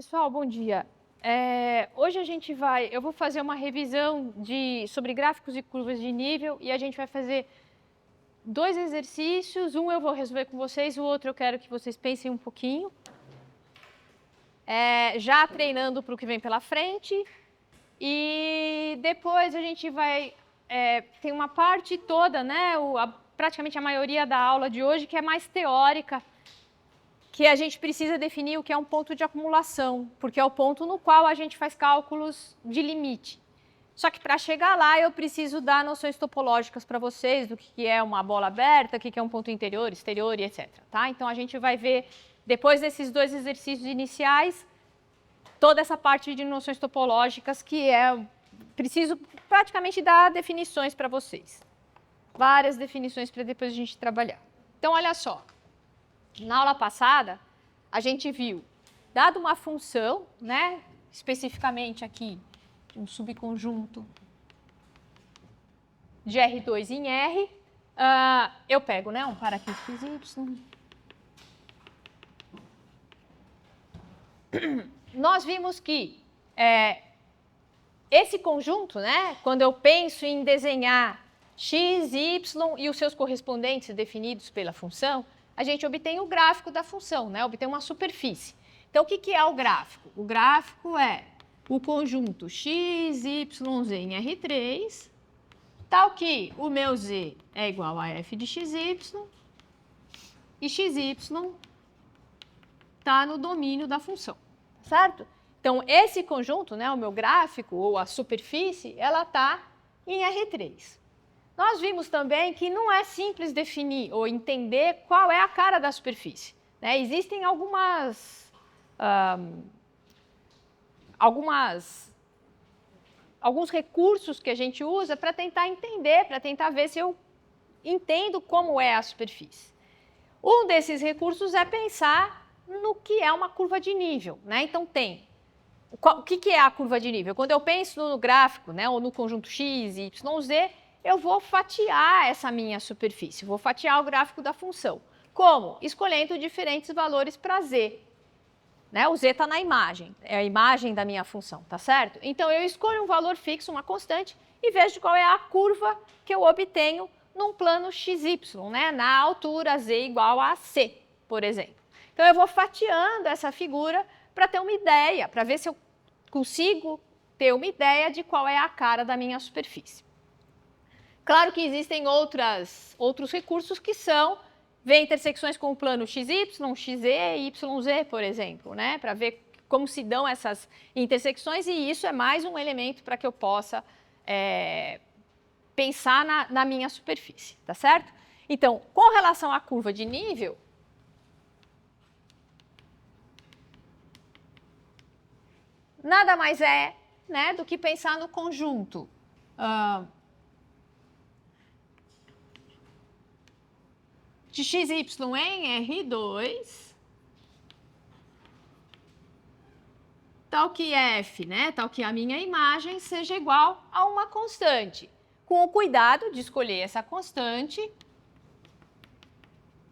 Pessoal, bom dia. Hoje eu vou fazer uma revisão sobre gráficos e curvas de nível e a gente vai fazer dois exercícios. Um eu vou resolver com vocês, o outro eu quero que vocês pensem um pouquinho. Já treinando para o que vem pela frente. E depois a gente vai... tem uma parte toda, né, praticamente a maioria da aula de hoje, que é mais teórica, que a gente precisa definir o que é um ponto de acumulação, porque é o ponto no qual a gente faz cálculos de limite. Só que para chegar lá eu preciso dar noções topológicas para vocês do que é uma bola aberta, o que é um ponto interior, exterior e etc. Tá? Então a gente vai ver, depois desses dois exercícios iniciais, toda essa parte de noções topológicas que preciso praticamente dar definições para vocês. Várias definições para depois a gente trabalhar. Então olha só. Na aula passada, a gente viu, dado uma função, né, especificamente aqui, um subconjunto de R2 em R, eu pego, né, um paraquis XY. Nós vimos que esse conjunto, né, quando eu penso em desenhar x, y e os seus correspondentes definidos pela função, a gente obtém o gráfico da função, né? Obtém uma superfície. Então, o que é o gráfico? O gráfico é o conjunto x, y, z em R3, tal que o meu z é igual a f de xy, e xy está no domínio da função, certo? Então, esse conjunto, né, o meu gráfico, ou a superfície, ela está em R3. Nós vimos também que não é simples definir ou entender qual é a cara da superfície, né? Existem alguns recursos que a gente usa para tentar entender, para tentar ver se eu entendo como é a superfície. Um desses recursos é pensar no que é uma curva de nível, né? Então, o que é a curva de nível? Quando eu penso no gráfico, né, ou no conjunto x, y, z, eu vou fatiar essa minha superfície, vou fatiar o gráfico da função. Como? Escolhendo diferentes valores para z. Né? O z está na imagem, é a imagem da minha função, tá certo? Então, eu escolho um valor fixo, uma constante, e vejo qual é a curva que eu obtenho num plano xy, né? Na altura z igual a c, por exemplo. Então, eu vou fatiando essa figura para ter uma ideia, para ver se eu consigo ter uma ideia de qual é a cara da minha superfície. Claro que existem outros recursos que são ver intersecções com o plano XY, XZ e YZ, por exemplo, né? Para ver como se dão essas intersecções, e isso é mais um elemento para que eu possa pensar na minha superfície, tá certo? Então, com relação à curva de nível, nada mais é, né, do que pensar no conjunto de xy em R2, tal que f, né, tal que a minha imagem seja igual a uma constante, com o cuidado de escolher essa constante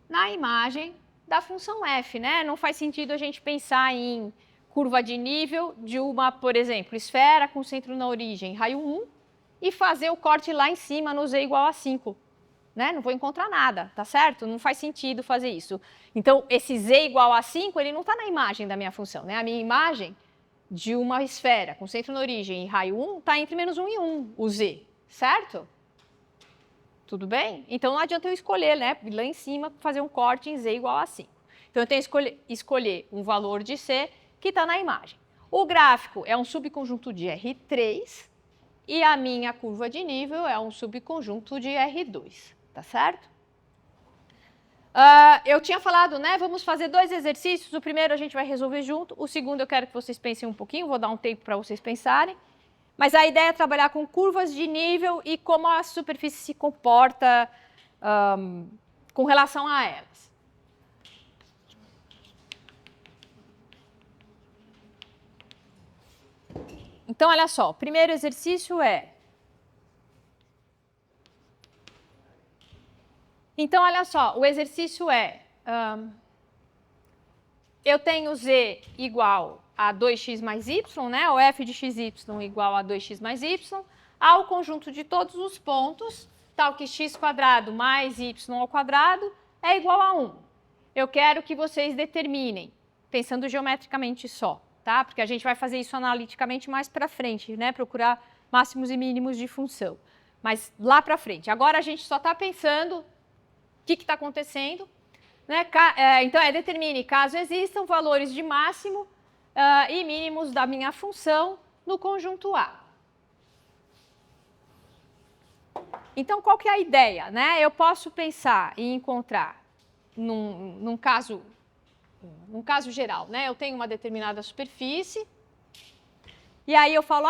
na imagem da função f, né? Não faz sentido a gente pensar em curva de nível de uma, por exemplo, esfera com centro na origem, raio 1, e fazer o corte lá em cima no z igual a 5. Né? Não vou encontrar nada, tá certo? Não faz sentido fazer isso. Então, esse z igual a 5, ele não está na imagem da minha função, né? A minha imagem de uma esfera com centro na origem e raio 1 está entre menos 1 e 1, o z, certo? Tudo bem? Então, não adianta eu escolher, né? Lá em cima, fazer um corte em z igual a 5. Então, eu tenho que escolher um valor de c que está na imagem. O gráfico é um subconjunto de R3 e a minha curva de nível é um subconjunto de R2. Tá certo? Eu tinha falado, né? Vamos fazer dois exercícios. O primeiro a gente vai resolver junto. O segundo eu quero que vocês pensem um pouquinho. Vou dar um tempo para vocês pensarem. Mas a ideia é trabalhar com curvas de nível e como a superfície se comporta com relação a elas. Então, olha só. O primeiro exercício é... Então, olha só, o exercício é, eu tenho z igual a 2x mais y, né? O f de xy igual a 2x mais y, ao conjunto de todos os pontos, tal que x² mais y ao quadrado é igual a 1. Eu quero que vocês determinem, pensando geometricamente só, tá? Porque a gente vai fazer isso analiticamente mais para frente, né? Procurar máximos e mínimos de função. Mas lá para frente. Agora a gente só está pensando o que está acontecendo. Né? Então, determine caso existam valores de máximo e mínimos da minha função no conjunto A. Então, qual que é a ideia? Né? Eu posso pensar em encontrar, num caso geral, né? Eu tenho uma determinada superfície, e aí eu falo,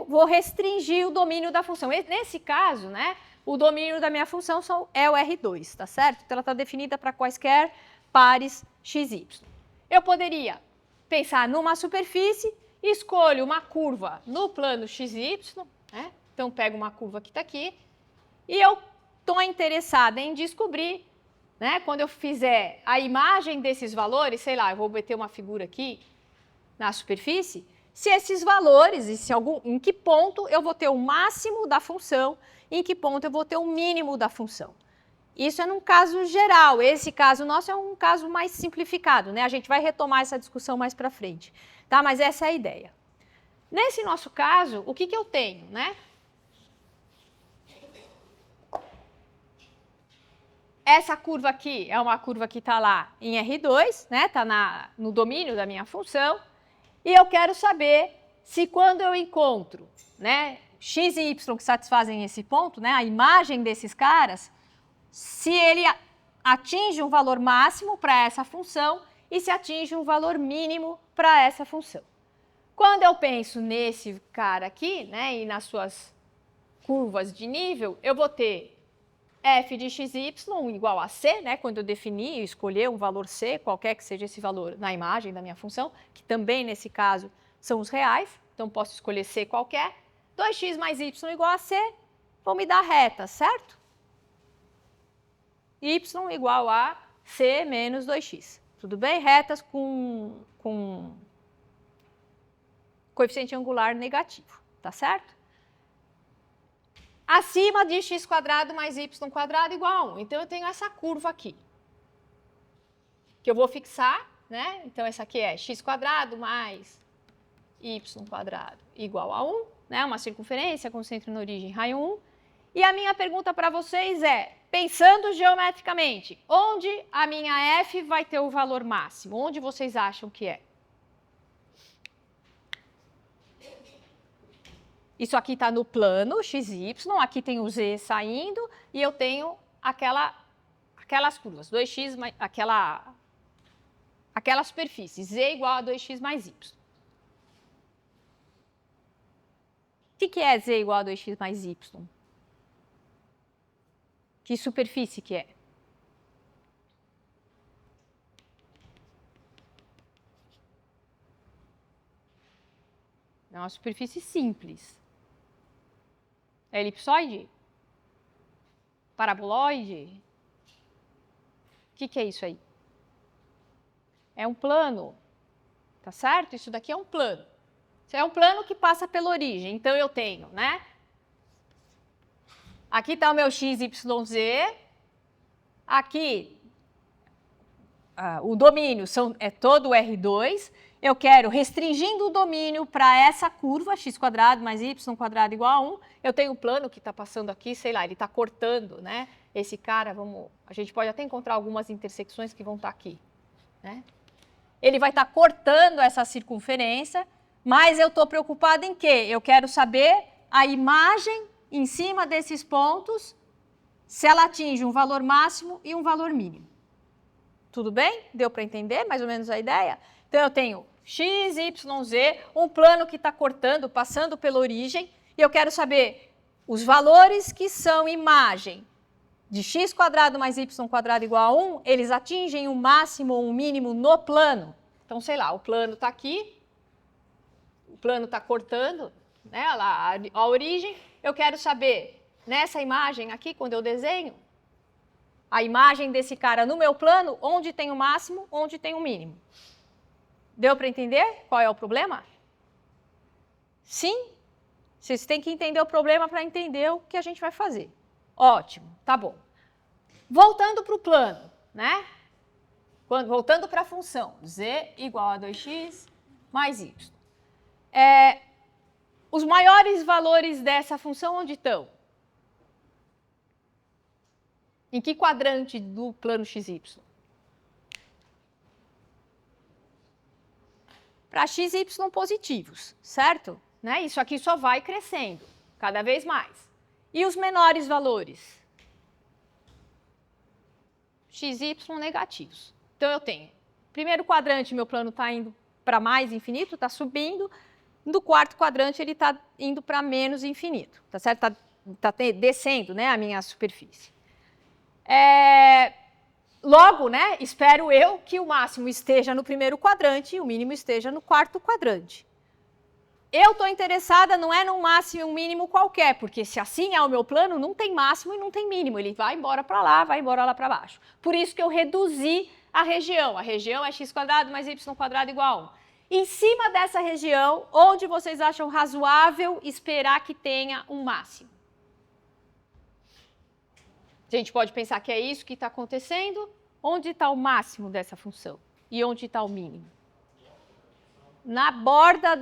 vou restringir o domínio da função. Nesse caso, né? O domínio da minha função é o R2, tá certo? Então, ela está definida para quaisquer pares xy. Eu poderia pensar numa superfície, escolho uma curva no plano xy, né? Então, pego uma curva que está aqui, e eu estou interessada em descobrir, né? Quando eu fizer a imagem desses valores, sei lá, eu vou meter uma figura aqui na superfície, se esses valores, em que ponto eu vou ter o máximo da função, em que ponto eu vou ter o mínimo da função. Isso é num caso geral, esse caso nosso é um caso mais simplificado, né? A gente vai retomar essa discussão mais para frente, tá? Mas essa é a ideia. Nesse nosso caso, o que eu tenho, né? Essa curva aqui é uma curva que está lá em R2, né? Está no domínio da minha função, e eu quero saber se quando eu encontro, né, x e y que satisfazem esse ponto, né, a imagem desses caras, se ele atinge um valor máximo para essa função e se atinge um valor mínimo para essa função. Quando eu penso nesse cara aqui, né, e nas suas curvas de nível, eu vou ter f de xy igual a c, né, quando eu definir e escolher um valor c, qualquer que seja esse valor na imagem da minha função, que também nesse caso são os reais, então posso escolher c qualquer. 2x mais y igual a c, vão me dar reta, certo? Y igual a c menos 2x. Tudo bem? Retas com coeficiente angular negativo, tá certo? Acima de x² mais y² igual a 1. Então, eu tenho essa curva aqui, que eu vou fixar, né? Então, essa aqui é x² mais y² igual a 1, né? Uma circunferência com centro na origem, raio 1. E a minha pergunta para vocês é, pensando geometricamente, onde a minha f vai ter o valor máximo? Onde vocês acham que é? Isso aqui está no plano xy, aqui tem o z saindo, e eu tenho aquelas curvas, 2x mais, aquela superfície, z igual a 2x mais y. O que é z igual a 2x mais y? Que superfície que é? É uma superfície simples. É elipsoide? Paraboloide? O que é isso aí? É um plano, tá certo? Isso daqui é um plano. Isso é um plano que passa pela origem. Então, eu tenho, né? Aqui está o meu x, y, z. Aqui, o domínio é todo o R2. Eu quero, restringindo o domínio para essa curva, x² mais y² igual a 1, eu tenho um plano que está passando aqui, sei lá, ele está cortando, né? Esse cara, a gente pode até encontrar algumas intersecções que vão estar aqui, né? Ele vai estar cortando essa circunferência, mas eu estou preocupada em quê? Eu quero saber a imagem em cima desses pontos, se ela atinge um valor máximo e um valor mínimo. Tudo bem? Deu para entender mais ou menos a ideia? Então, eu tenho x, y, z, um plano que está cortando, passando pela origem, e eu quero saber os valores que são imagem de x² mais y² igual a 1, eles atingem um máximo ou um mínimo no plano. Então, sei lá, o plano está aqui, o plano está cortando, né, lá, a origem. Eu quero saber, nessa imagem aqui, quando eu desenho, a imagem desse cara no meu plano, onde tem o máximo, onde tem o mínimo. Deu para entender qual é o problema? Sim? Vocês têm que entender o problema para entender o que a gente vai fazer. Ótimo, tá bom. Voltando para o plano, né? Voltando para a função, z igual a 2x mais y. Os maiores valores dessa função onde estão? Em que quadrante do plano xy? Para xy positivos, certo? Né? Isso aqui só vai crescendo, cada vez mais. E os menores valores? Xy negativos. Então, eu tenho, primeiro quadrante, meu plano está indo para mais infinito, está subindo. No quarto quadrante, ele está indo para menos infinito, tá certo? Está descendo, né, a minha superfície. Logo, né, espero eu que o máximo esteja no primeiro quadrante e o mínimo esteja no quarto quadrante. Eu estou interessada não é num máximo e um mínimo qualquer, porque se assim é o meu plano, não tem máximo e não tem mínimo. Ele vai embora para lá, vai embora lá para baixo. Por isso que eu reduzi a região. A região é x² mais y² igual a 1. Em cima dessa região, onde vocês acham razoável esperar que tenha um máximo? A gente pode pensar que é isso que está acontecendo. Onde está o máximo dessa função? E onde está o mínimo? Na borda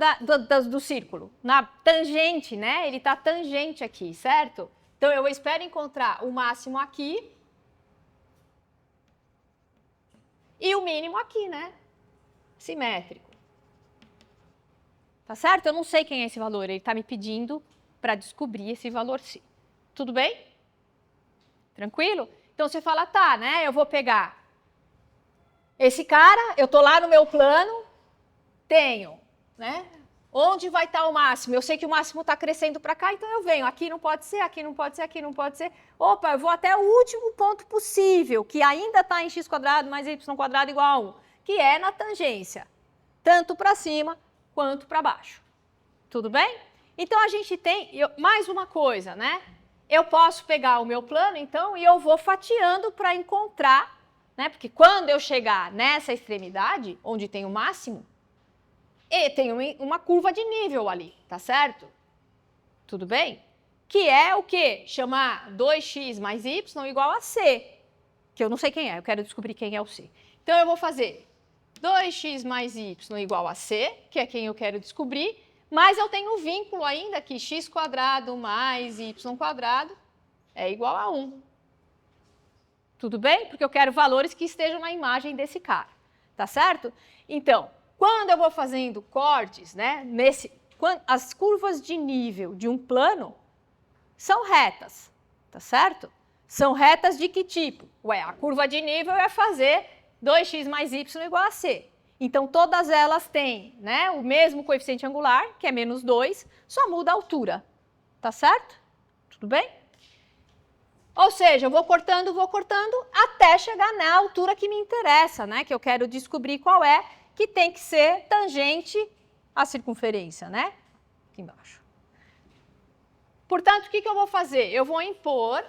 do círculo, na tangente, né? Ele está tangente aqui, certo? Então, eu espero encontrar o máximo aqui e o mínimo aqui, né? Simétrico. Tá certo? Eu não sei quem é esse valor, ele está me pedindo para descobrir esse valor C. Tudo bem? Tranquilo? Então, você fala, tá, né? Eu vou pegar esse cara, eu estou lá no meu plano, tenho, né? Onde vai estar o máximo? Eu sei que o máximo está crescendo para cá, então eu venho. Aqui não pode ser, aqui não pode ser, aqui não pode ser. Opa, eu vou até o último ponto possível, que ainda está em x² mais y² igual a 1, que é na tangência, tanto para cima quanto para baixo. Tudo bem? Então, a gente tem mais uma coisa, né? Eu posso pegar o meu plano, então, e eu vou fatiando para encontrar, né? Porque quando eu chegar nessa extremidade, onde tem o máximo, e tem uma curva de nível ali, tá certo? Tudo bem? Que é o quê? Chamar 2x mais y igual a c, que eu não sei quem é, eu quero descobrir quem é o c. Então, eu vou fazer 2x mais y igual a c, que é quem eu quero descobrir, mas eu tenho um vínculo ainda que x² mais y² é igual a 1. Tudo bem? Porque eu quero valores que estejam na imagem desse cara, tá certo? Então, quando eu vou fazendo cortes, né, as curvas de nível de um plano são retas, tá certo? São retas de que tipo? Ué, a curva de nível é fazer 2x mais y igual a c. Então, todas elas têm, né, o mesmo coeficiente angular, que é menos 2, só muda a altura, tá certo? Tudo bem? Ou seja, eu vou cortando, até chegar na altura que me interessa, né, que eu quero descobrir qual é, que tem que ser tangente à circunferência, né? Aqui embaixo. Portanto, o que eu vou fazer? Eu vou impor,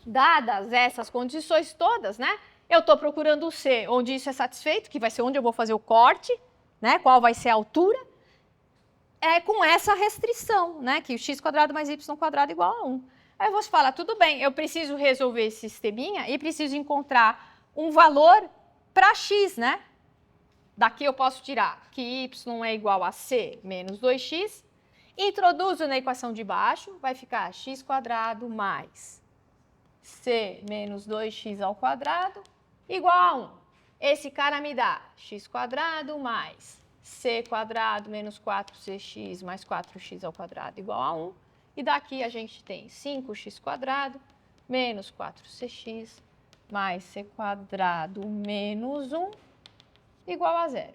dadas essas condições todas, né? Eu estou procurando o C, onde isso é satisfeito, que vai ser onde eu vou fazer o corte, né? Qual vai ser a altura, com essa restrição, né? Que o x² mais y² igual a 1. Aí você fala, tudo bem, eu preciso resolver esse sisteminha e preciso encontrar um valor para x, né? Daqui eu posso tirar que y é igual a c menos 2x, introduzo na equação de baixo, vai ficar x² mais c menos 2x ao quadrado igual a 1. Esse cara me dá x² mais c² menos 4cx mais 4x ao quadrado igual a 1. E daqui a gente tem 5x² menos 4cx mais c² menos 1 igual a 0.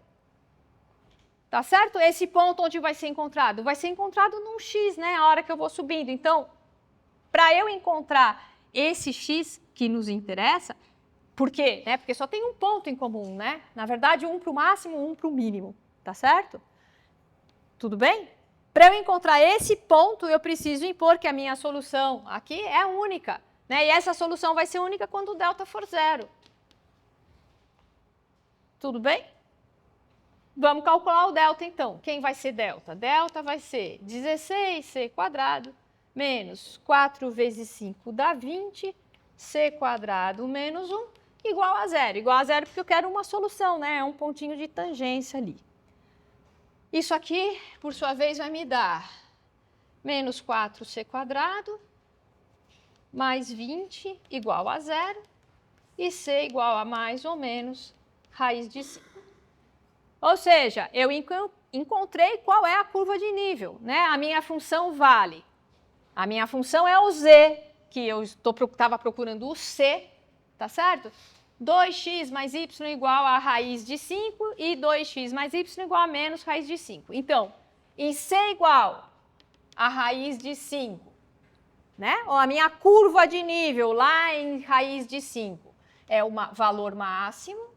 Tá certo? Esse ponto onde vai ser encontrado? Vai ser encontrado num x, né? A hora que eu vou subindo. Então, para eu encontrar esse x que nos interessa, por quê? Né? Porque só tem um ponto em comum, né? Na verdade, um para o máximo, um para o mínimo. Tá certo? Tudo bem? Para eu encontrar esse ponto, eu preciso impor que a minha solução aqui é única, né? E essa solução vai ser única quando o delta for 0. Tudo bem? Vamos calcular o delta, então. Quem vai ser delta? Delta vai ser 16c² menos 4 vezes 5 dá 20, c² menos 1 igual a zero. Igual a zero porque eu quero uma solução, né? É um pontinho de tangência ali. Isso aqui, por sua vez, vai me dar menos 4c² mais 20 igual a zero e c igual a mais ou menos raiz de 5. Ou seja, eu encontrei qual é a curva de nível, né? A minha função vale. A minha função é o z, que eu estava procurando o c, tá certo? 2x mais y igual a raiz de 5 e 2x mais y igual a menos raiz de 5. Então, em c igual a raiz de 5, né? Ou a minha curva de nível lá em raiz de 5 é o valor máximo.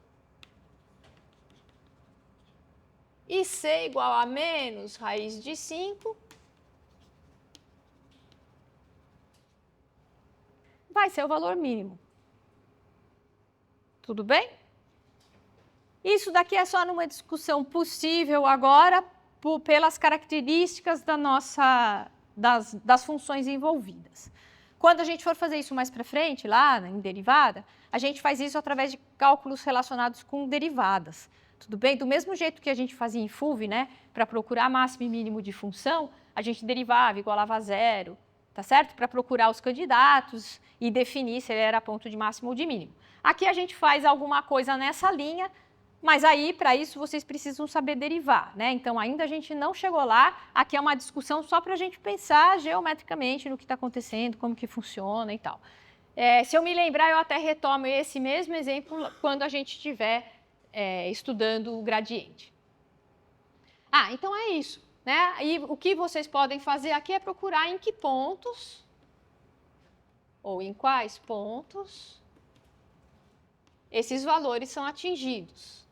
E c igual a menos raiz de 5 vai ser o valor mínimo. Tudo bem? Isso daqui é só numa discussão possível agora pelas características das funções envolvidas. Quando a gente for fazer isso mais para frente, lá em derivada, a gente faz isso através de cálculos relacionados com derivadas. Tudo bem? Do mesmo jeito que a gente fazia em FUV, né? Para procurar máximo e mínimo de função, a gente derivava, igualava a zero, tá certo? Para procurar os candidatos e definir se ele era ponto de máximo ou de mínimo. Aqui a gente faz alguma coisa nessa linha, mas aí, para isso, vocês precisam saber derivar, né? Então, ainda a gente não chegou lá. Aqui é uma discussão só para a gente pensar geometricamente no que está acontecendo, como que funciona e tal. Se eu me lembrar, eu até retomo esse mesmo exemplo quando a gente estiver estudando o gradiente. Então é isso, né? E o que vocês podem fazer aqui é procurar em que pontos, ou em quais pontos, esses valores são atingidos.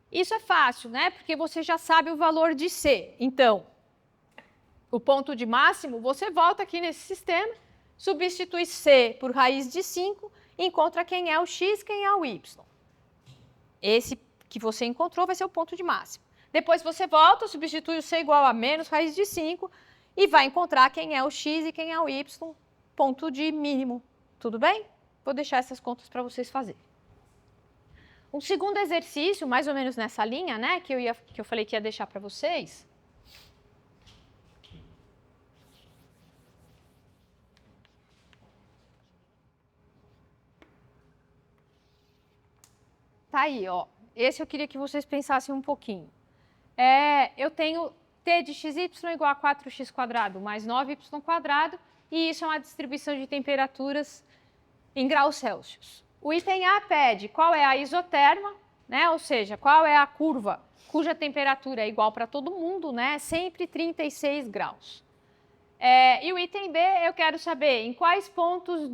Isso é fácil, né? Porque você já sabe o valor de C. Então, o ponto de máximo, você volta aqui nesse sistema, substitui C por raiz de 5, encontra quem é o x, quem é o y. Esse que você encontrou vai ser o ponto de máximo. Depois você volta, substitui o C igual a menos raiz de 5 e vai encontrar quem é o x e quem é o y, ponto de mínimo. Tudo bem? Vou deixar essas contas para vocês fazerem. Um segundo exercício, mais ou menos nessa linha, né, que eu falei que ia deixar para vocês. Tá aí, ó. Esse eu queria que vocês pensassem um pouquinho. Eu tenho t de xy igual a 4x² mais 9y², e isso é uma distribuição de temperaturas em graus Celsius. O item A pede qual é a isoterma, né? Ou seja, qual é a curva cuja temperatura é igual para todo mundo, né? Sempre 36 graus. E o item B, eu quero saber em quais pontos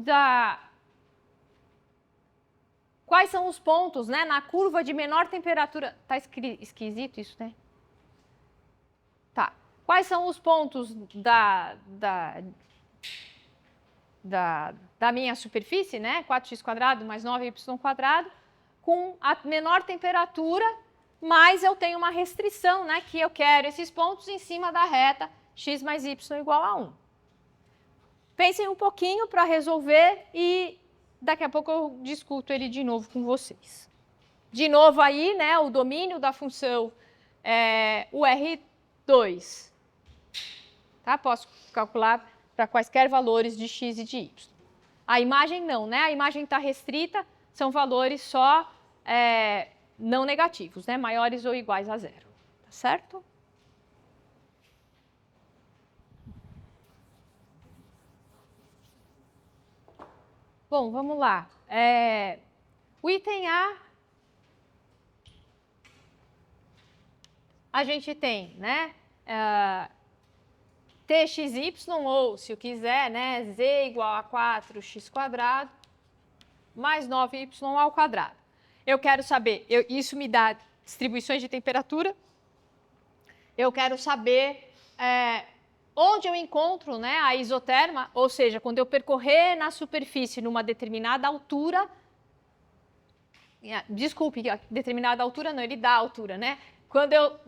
quais são os pontos, né, na curva de menor temperatura. Tá esquisito isso, né? Tá. Quais são os pontos da minha superfície, né, 4x² mais 9y², com a menor temperatura, mas eu tenho uma restrição, né, que eu quero esses pontos em cima da reta x mais y igual a 1. Pensem um pouquinho para resolver e daqui a pouco eu discuto ele de novo com vocês. De novo aí, né, o domínio da função o R2. Tá? Posso calcular para quaisquer valores de x e de y. A imagem não, né? A imagem está restrita, são valores só não negativos, né? Maiores ou iguais a zero. Tá certo? Bom, vamos lá. O item a gente tem, né? Txy, ou se eu quiser, né, z igual a 4x² mais 9y². Eu quero saber, isso me dá distribuições de temperatura, eu quero saber onde eu encontro, né, a isoterma, ou seja, quando eu percorrer na superfície numa determinada altura, desculpe, determinada altura não, ele dá a altura, né? Quando eu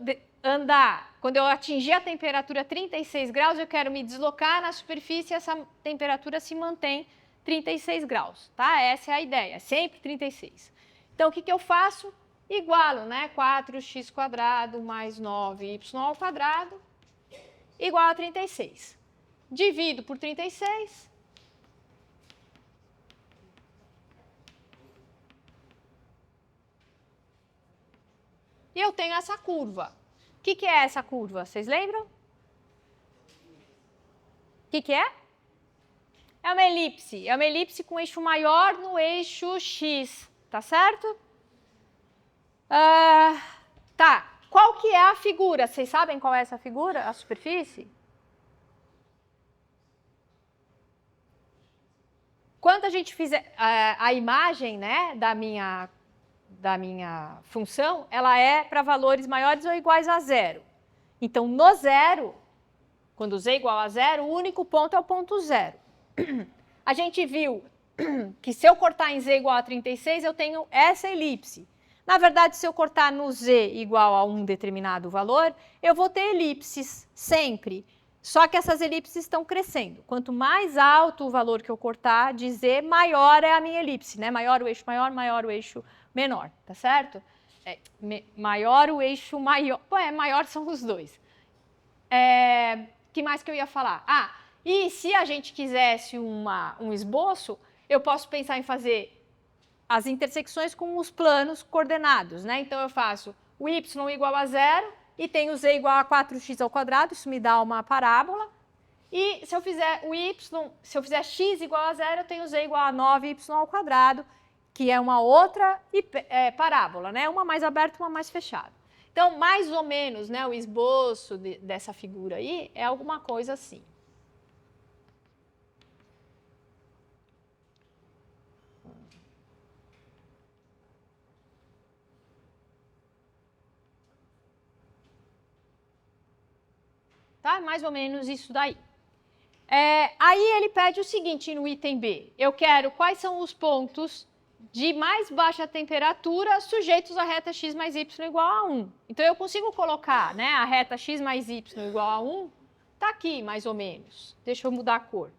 quando eu atingir a temperatura 36 graus, eu quero me deslocar na superfície e essa temperatura se mantém 36 graus, tá? Essa é a ideia, sempre 36. Então, o que eu faço? Igualo, né? 4x² mais 9y ao quadrado igual a 36. Divido por 36. E eu tenho essa curva. O que é essa curva? Vocês lembram? O que é? É uma elipse. É uma elipse com eixo maior no eixo x, tá certo? Tá. Qual que é a figura? Vocês sabem qual é essa figura? A superfície? Quando a gente fizer a imagem, né, da minha função, ela é para valores maiores ou iguais a zero. Então, no zero, quando z igual a zero, o único ponto é o ponto zero. A gente viu que se eu cortar em z igual a 36, eu tenho essa elipse. Na verdade, se eu cortar no z igual a um determinado valor, eu vou ter elipses sempre. Só que essas elipses estão crescendo. Quanto mais alto o valor que eu cortar de z, maior é a minha elipse, né? Maior o eixo maior, maior o eixo menor, tá certo? Maior o eixo maior. Maior são os dois. Que mais que eu ia falar? E se a gente quisesse um esboço, eu posso pensar em fazer as intersecções com os planos coordenados, né? Então, eu faço o y igual a zero e tenho z igual a 4x ao quadrado, isso me dá uma parábola. E se eu fizer se eu fizer x igual a zero, eu tenho z igual a 9y ao quadrado, que é uma outra parábola, né? Uma mais aberta, uma mais fechada. Então, mais ou menos, né, o esboço dessa figura aí é alguma coisa assim. Tá? Mais ou menos isso daí. Aí ele pede o seguinte no item B. Eu quero quais são os pontos de mais baixa temperatura sujeitos à reta x mais y igual a 1. Então, eu consigo colocar, né, a reta x mais y igual a 1, está aqui, mais ou menos. Deixa eu mudar a cor.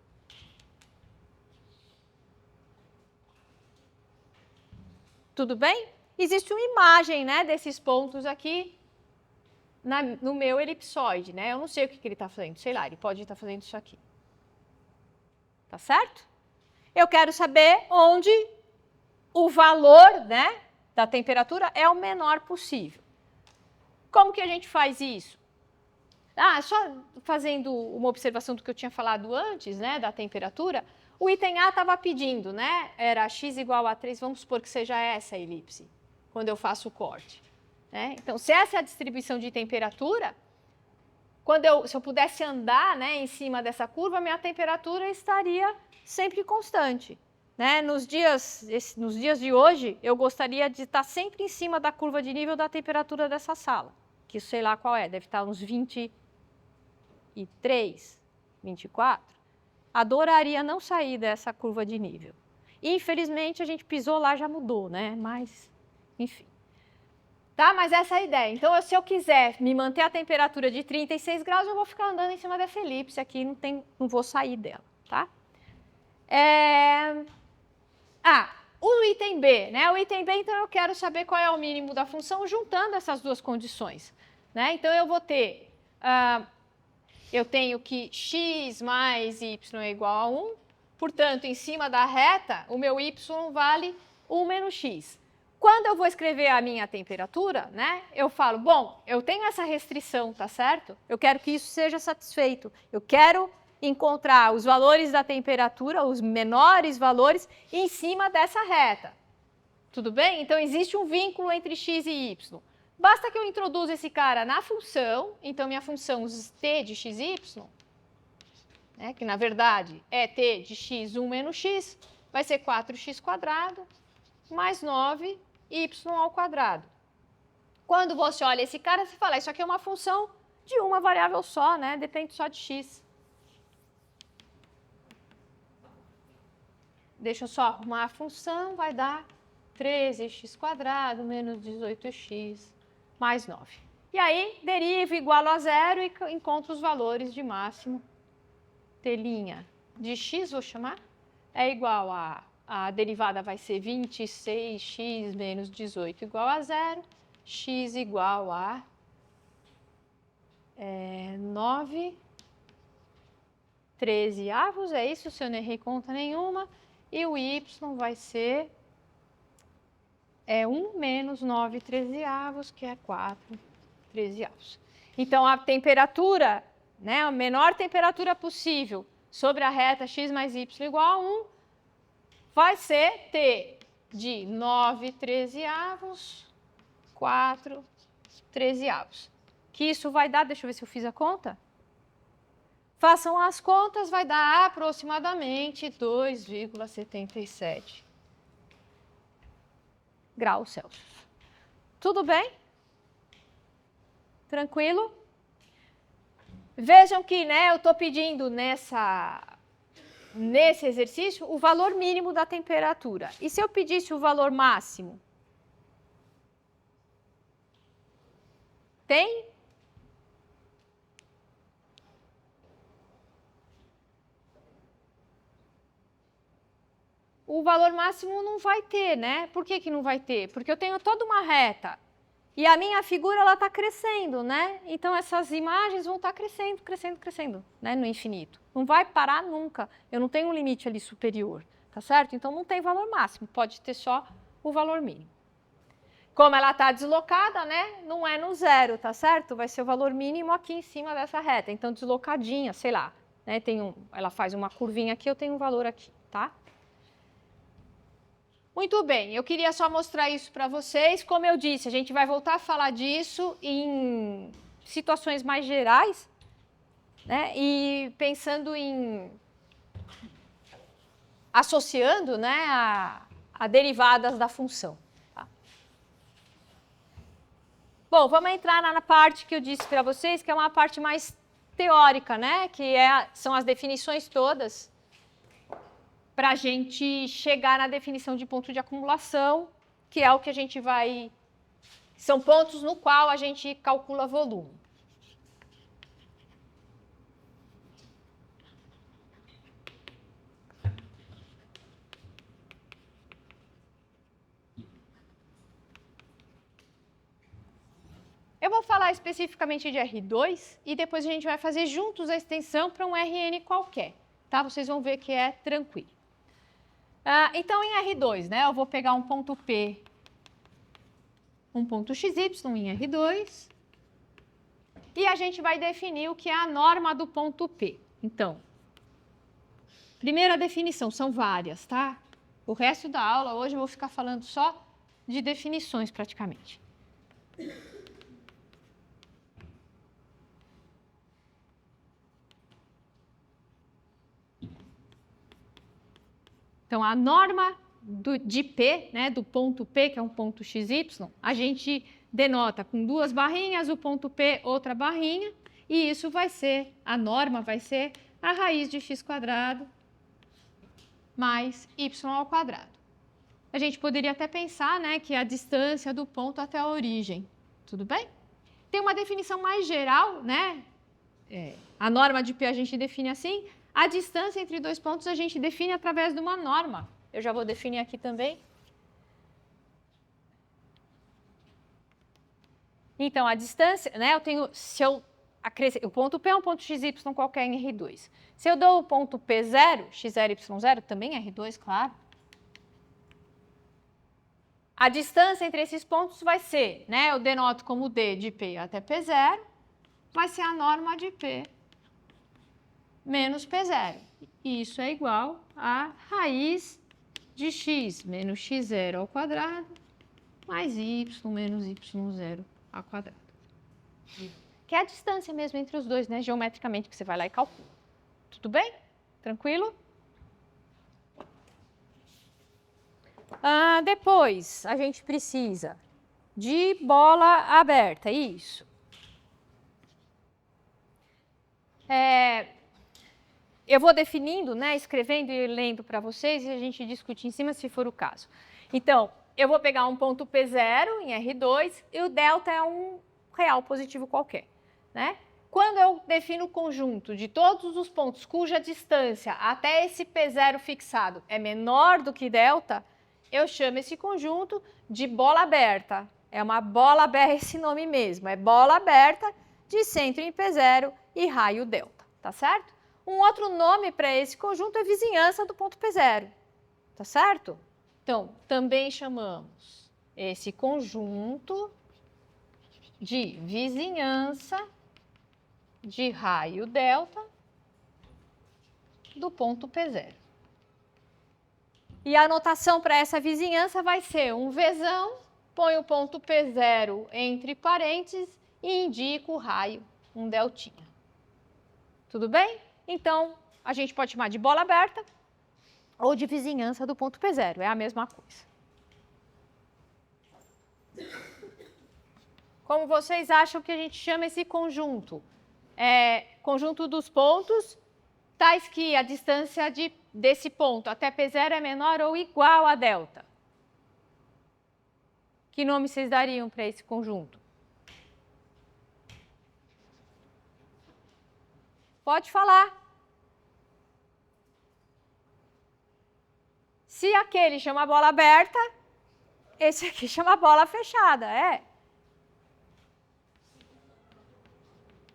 Tudo bem? Existe uma imagem, né, desses pontos aqui no meu elipsoide, né? Eu não sei o que ele está fazendo, sei lá, ele pode estar fazendo isso aqui. Tá certo? Eu quero saber onde o valor, né, da temperatura é o menor possível. Como que a gente faz isso? Só fazendo uma observação do que eu tinha falado antes, né, da temperatura, o item A estava pedindo, né, era x igual a 3, vamos supor que seja essa a elipse, quando eu faço o corte. Né? Então, se essa é a distribuição de temperatura, se eu pudesse andar, né, em cima dessa curva, minha temperatura estaria sempre constante. Né? Nos dias de hoje, eu gostaria de estar sempre em cima da curva de nível da temperatura dessa sala, que sei lá qual é, deve estar uns 23, 24. Adoraria não sair dessa curva de nível. Infelizmente, a gente pisou lá, já mudou, né? Mas, enfim. Tá? Mas essa é a ideia. Então, se eu quiser me manter a temperatura de 36 graus, eu vou ficar andando em cima dessa elipse aqui, não vou sair dela, tá? O item B, né? O item B, então, eu quero saber qual é o mínimo da função juntando essas duas condições. Né? Então, eu vou ter, eu tenho que x mais y é igual a 1, portanto, em cima da reta, o meu y vale 1 menos x. Quando eu vou escrever a minha temperatura, né, eu falo, bom, eu tenho essa restrição, tá certo? Eu quero que isso seja satisfeito. Eu quero encontrar os valores da temperatura, os menores valores, em cima dessa reta. Tudo bem? Então, existe um vínculo entre x e y. Basta que eu introduza esse cara na função, então minha função t de xy, né, que na verdade é t de x1 menos x, vai ser 4x² mais 9y ao quadrado. Quando você olha esse cara, você fala, isso aqui é uma função de uma variável só, né? Depende só de x. Deixa eu só arrumar a função, vai dar 13x² menos 18x mais 9. E aí, deriva igual a zero e encontra os valores de máximo. Telinha de x, vou chamar, é igual a derivada vai ser 26x menos 18 igual a zero, x igual a 9/13, é isso, se eu não errei conta nenhuma. E o y vai ser 1 menos 9/13, que é 4/13. Então, a temperatura, né, a menor temperatura possível sobre a reta x mais y igual a 1, vai ser t de 9/13, 4/13. Que isso vai dar, deixa eu ver se eu fiz a conta. Façam as contas, vai dar aproximadamente 2,77 graus Celsius. Tudo bem? Tranquilo? Vejam que, né, eu estou pedindo nesse exercício o valor mínimo da temperatura. E se eu pedisse o valor máximo? Tem? O valor máximo não vai ter, né? Por que não vai ter? Porque eu tenho toda uma reta e a minha figura ela está crescendo, né? Então essas imagens vão estar crescendo, crescendo, crescendo, né? No infinito. Não vai parar nunca. Eu não tenho um limite ali superior, tá certo? Então não tem valor máximo, pode ter só o valor mínimo. Como ela está deslocada, né? Não é no zero, tá certo? Vai ser o valor mínimo aqui em cima dessa reta. Então deslocadinha, sei lá, né? Ela faz uma curvinha aqui, eu tenho um valor aqui, tá? Muito bem, eu queria só mostrar isso para vocês. Como eu disse, a gente vai voltar a falar disso em situações mais gerais, né? E pensando em associando, né, a derivadas da função. Tá? Bom, vamos entrar na parte que eu disse para vocês, que é uma parte mais teórica, né? Que são as definições todas, para a gente chegar na definição de ponto de acumulação, que é o que a gente vai... São pontos no qual a gente calcula volume. Eu vou falar especificamente de R2 e depois a gente vai fazer juntos a extensão para um Rn qualquer. Tá? Vocês vão ver que é tranquilo. Então, em R2, né, eu vou pegar um ponto P, um ponto XY em R2, e a gente vai definir o que é a norma do ponto P. Então, primeira definição, são várias, tá? O resto da aula hoje eu vou ficar falando só de definições praticamente. Então, a norma de P, né, do ponto P, que é um ponto XY, a gente denota com duas barrinhas, o ponto P, outra barrinha, e isso vai ser, a norma vai ser a raiz de x² mais y². A gente poderia até pensar, né, que é a distância do ponto até a origem. Tudo bem? Tem uma definição mais geral, né? A norma de P a gente define assim. A distância entre dois pontos a gente define através de uma norma. Eu já vou definir aqui também. Então, a distância, né, eu tenho, o ponto P é um ponto XY qualquer em R2. Se eu dou o ponto P0, x0, y0, também é R2, claro. A distância entre esses pontos vai ser, né, eu denoto como D de P até P0, vai ser a norma de P menos P0. E isso é igual a raiz de x menos x0² mais y menos y0². Que é a distância mesmo entre os dois, né? Geometricamente, que você vai lá e calcula. Tudo bem? Tranquilo? Depois, a gente precisa de bola aberta, isso. eu vou definindo, né, escrevendo e lendo para vocês e a gente discute em cima se for o caso. Então, eu vou pegar um ponto P0 em R2 e o delta é um real positivo qualquer, né? Quando eu defino o conjunto de todos os pontos cuja distância até esse P0 fixado é menor do que delta, eu chamo esse conjunto de bola aberta. É uma bola aberta, esse nome mesmo, é bola aberta de centro em P0 e raio delta, tá certo? Um outro nome para esse conjunto é vizinhança do ponto P0, tá certo? Então, também chamamos esse conjunto de vizinhança de raio delta do ponto P0. E a anotação para essa vizinhança vai ser um Vzão, põe o ponto P0 entre parênteses e indica o raio, um deltinha. Tudo bem? Então, a gente pode chamar de bola aberta ou de vizinhança do ponto P0, é a mesma coisa. Como vocês acham que a gente chama esse conjunto? Conjunto dos pontos, tais que a distância desse ponto até P0 é menor ou igual a delta. Que nome vocês dariam para esse conjunto? Pode falar. Se aquele chama bola aberta, esse aqui chama bola fechada,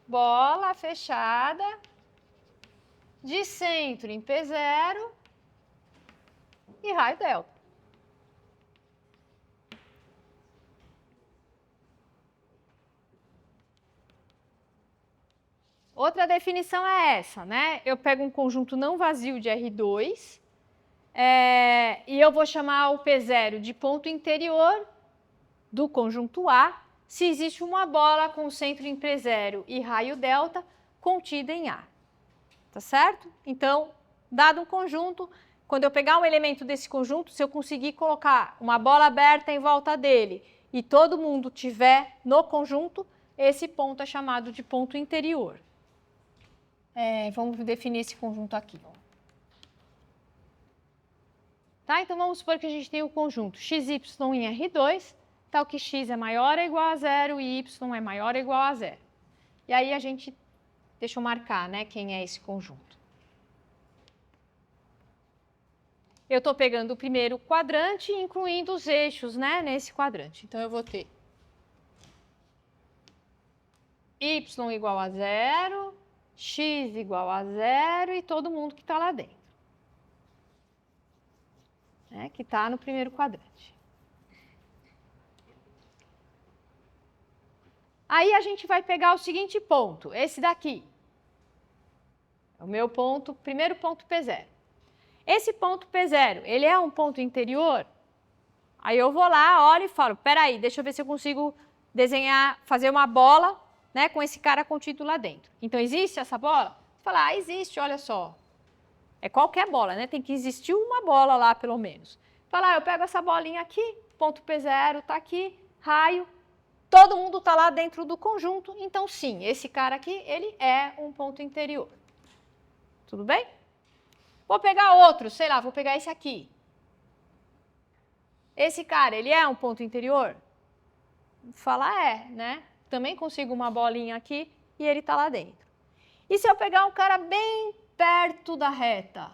Bola fechada de centro em P0 e raio delta. Outra definição é essa, né? Eu pego um conjunto não vazio de R2 e eu vou chamar o P0 de ponto interior do conjunto A se existe uma bola com centro em P0 e raio delta contida em A. Tá certo? Então, dado um conjunto, quando eu pegar um elemento desse conjunto, se eu conseguir colocar uma bola aberta em volta dele e todo mundo tiver no conjunto, esse ponto é chamado de ponto interior. Vamos definir esse conjunto aqui. Tá? Então, vamos supor que a gente tem o conjunto xy em R2, tal que x é maior ou igual a zero e y é maior ou igual a zero. E aí a gente, deixa eu marcar, né, quem é esse conjunto. Eu estou pegando o primeiro quadrante e incluindo os eixos, né, nesse quadrante. Então, eu vou ter y igual a zero, x igual a zero e todo mundo que está lá dentro, né, que está no primeiro quadrante. Aí a gente vai pegar o seguinte ponto, esse daqui. É o meu ponto, primeiro ponto P0. Esse ponto P0, ele é um ponto interior? Aí eu vou lá, olho e falo, peraí, deixa eu ver se eu consigo desenhar, fazer uma bola, né, com esse cara contido lá dentro. Então, existe essa bola? Você fala, existe, olha só. É qualquer bola, né? Tem que existir uma bola lá, pelo menos. Fala, eu pego essa bolinha aqui, ponto P0 está aqui, raio, todo mundo está lá dentro do conjunto, então sim, esse cara aqui, ele é um ponto interior. Tudo bem? Vou pegar outro, sei lá, vou pegar esse aqui. Esse cara, ele é um ponto interior? Falar né? Também consigo uma bolinha aqui e ele está lá dentro. E se eu pegar um cara bem perto da reta?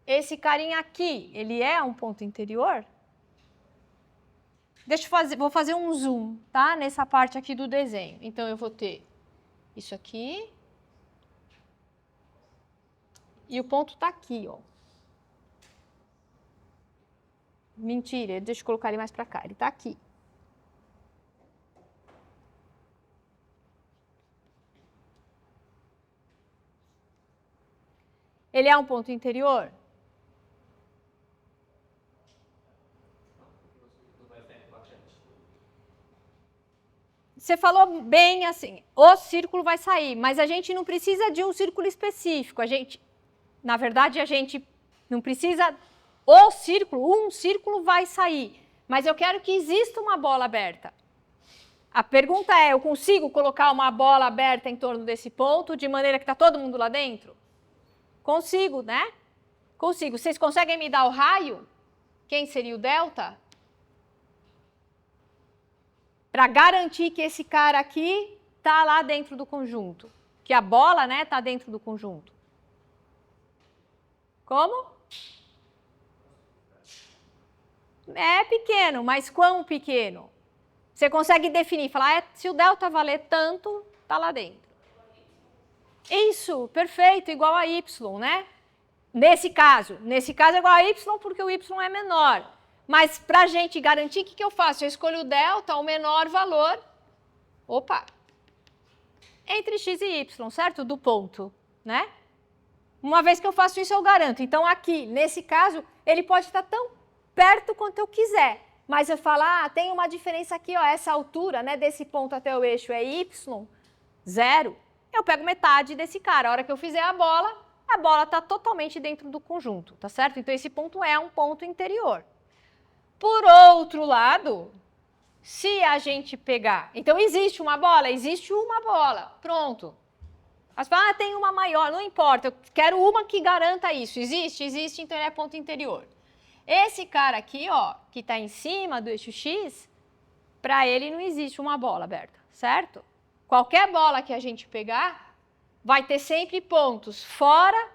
Esse carinha aqui, ele é um ponto interior? Vou fazer um zoom, tá? Nessa parte aqui do desenho. Então, eu vou ter isso aqui. E o ponto está aqui, ó. Mentira, deixa eu colocar ele mais para cá. Ele está aqui. Ele é um ponto interior? Você falou bem assim, o círculo vai sair, mas a gente não precisa de um círculo específico. Na verdade, a gente não precisa um círculo vai sair. Mas eu quero que exista uma bola aberta. A pergunta é, eu consigo colocar uma bola aberta em torno desse ponto de maneira que está todo mundo lá dentro? Consigo, né? Consigo. Vocês conseguem me dar o raio? Quem seria o delta? Para garantir que esse cara aqui está lá dentro do conjunto. Que a bola, né, está dentro do conjunto. Como? É pequeno, mas quão pequeno? Você consegue definir, falar, se o delta valer tanto, está lá dentro. Isso, perfeito, igual a y, né? Nesse caso é igual a y porque o y é menor. Mas para a gente garantir, o que eu faço? Eu escolho o delta, o menor valor, entre x e y, certo? Do ponto, né? Uma vez que eu faço isso, eu garanto. Então, aqui, nesse caso, ele pode estar tão perto quanto eu quiser. Mas eu falo, tem uma diferença aqui, ó, essa altura, né, desse ponto até o eixo é y, 0. Eu pego metade desse cara. A hora que eu fizer a bola está totalmente dentro do conjunto, tá certo? Então, esse ponto é um ponto interior. Por outro lado, se a gente pegar... Então, existe uma bola? Existe uma bola. Pronto. As pessoas tem uma maior, não importa, eu quero uma que garanta isso. Existe? Existe, então ele é ponto interior. Esse cara aqui, ó, que está em cima do eixo x, para ele não existe uma bola aberta, certo? Qualquer bola que a gente pegar, vai ter sempre pontos fora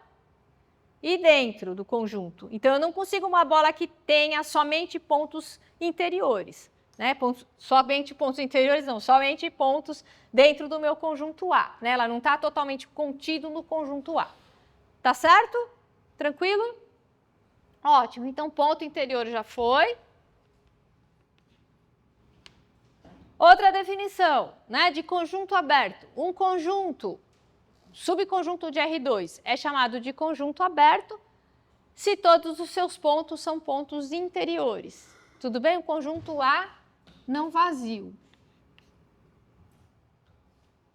e dentro do conjunto. Então, eu não consigo uma bola que tenha somente pontos interiores. Né? Somente pontos interiores, não, somente pontos dentro do meu conjunto A. Né? Ela não está totalmente contido no conjunto A. Tá certo? Tranquilo? Ótimo, então ponto interior já foi. Outra definição, né, de conjunto aberto. Um conjunto, subconjunto de R2, é chamado de conjunto aberto se todos os seus pontos são pontos interiores. Tudo bem? O conjunto A não vazio.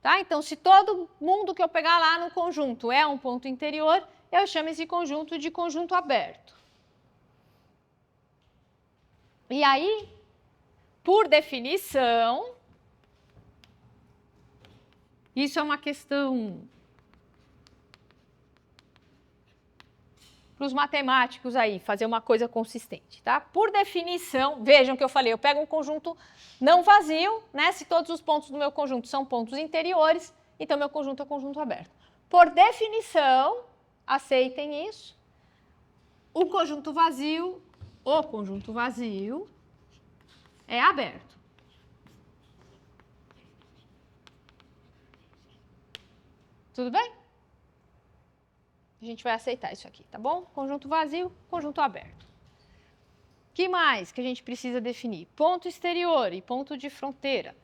Tá? Então, se todo mundo que eu pegar lá no conjunto é um ponto interior, eu chamo esse conjunto de conjunto aberto. E aí, por definição, isso é uma questão para os matemáticos aí, fazer uma coisa consistente, tá? Por definição, vejam que eu falei, eu pego um conjunto não vazio, né? Se todos os pontos do meu conjunto são pontos interiores, então meu conjunto é conjunto aberto. Por definição, aceitem isso, o conjunto vazio é aberto. Tudo bem? A gente vai aceitar isso aqui, tá bom? Conjunto vazio, conjunto aberto. O que mais que a gente precisa definir? Ponto exterior e ponto de fronteira.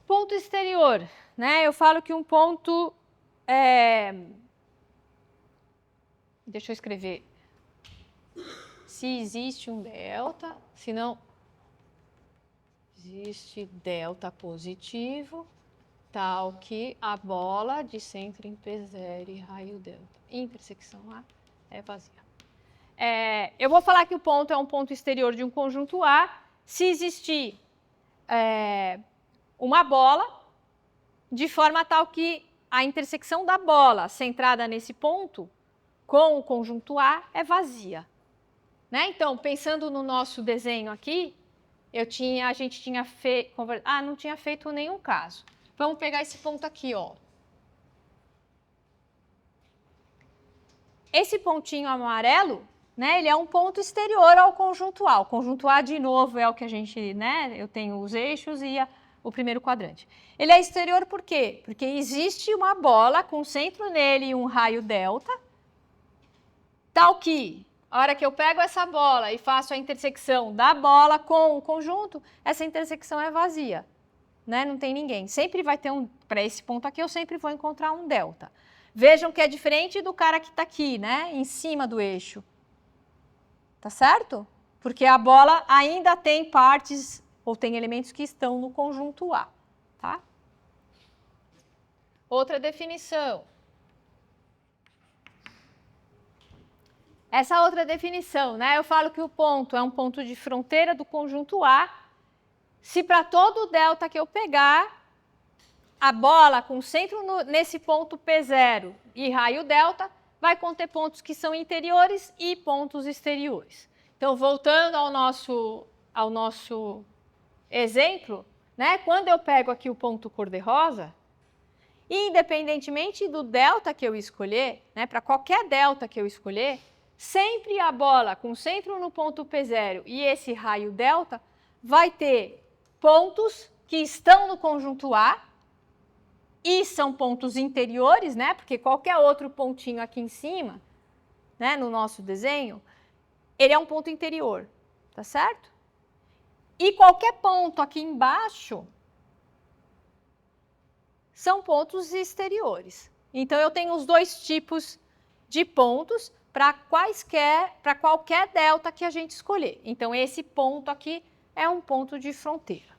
Ponto exterior, né? Eu falo que um ponto Deixa eu escrever. Se existe um delta, se não existe delta positivo, tal que a bola de centro em P0 e raio delta, intersecção A, é vazia. Eu vou falar que o ponto é um ponto exterior de um conjunto A se existir uma bola de forma tal que a intersecção da bola centrada nesse ponto com o conjunto A é vazia. Né? Então, pensando no nosso desenho aqui, a gente tinha feito... não tinha feito nenhum caso. Vamos pegar esse ponto aqui, ó. Esse pontinho amarelo, né, ele é um ponto exterior ao conjunto A. O conjunto A, de novo, é o que a gente, né, eu tenho os eixos e o primeiro quadrante. Ele é exterior por quê? Porque existe uma bola com centro nele e um raio delta, tal que, a hora que eu pego essa bola e faço a intersecção da bola com o conjunto, essa intersecção é vazia. Né? Não tem ninguém. Sempre vai ter para esse ponto aqui, eu sempre vou encontrar um delta. Vejam que é diferente do cara que está aqui, né? Em cima do eixo. Tá certo? Porque a bola ainda tem partes, ou tem elementos que estão no conjunto A. Tá? Outra definição. essa outra definição, né? Eu falo que o ponto é um ponto de fronteira do conjunto A, se para todo delta que eu pegar, a bola com centro nesse ponto P0 e raio delta vai conter pontos que são interiores e pontos exteriores. Então, voltando ao nosso exemplo, né? Quando eu pego aqui o ponto cor-de-rosa, independentemente do delta que eu escolher, né? Para qualquer delta que eu escolher, sempre a bola com centro no ponto P0 e esse raio delta vai ter pontos que estão no conjunto A e são pontos interiores, né? Porque qualquer outro pontinho aqui em cima, né, no nosso desenho, ele é um ponto interior, tá certo? E qualquer ponto aqui embaixo são pontos exteriores. Então, eu tenho os dois tipos de pontos para qualquer delta que a gente escolher. Então, esse ponto aqui é um ponto de fronteira.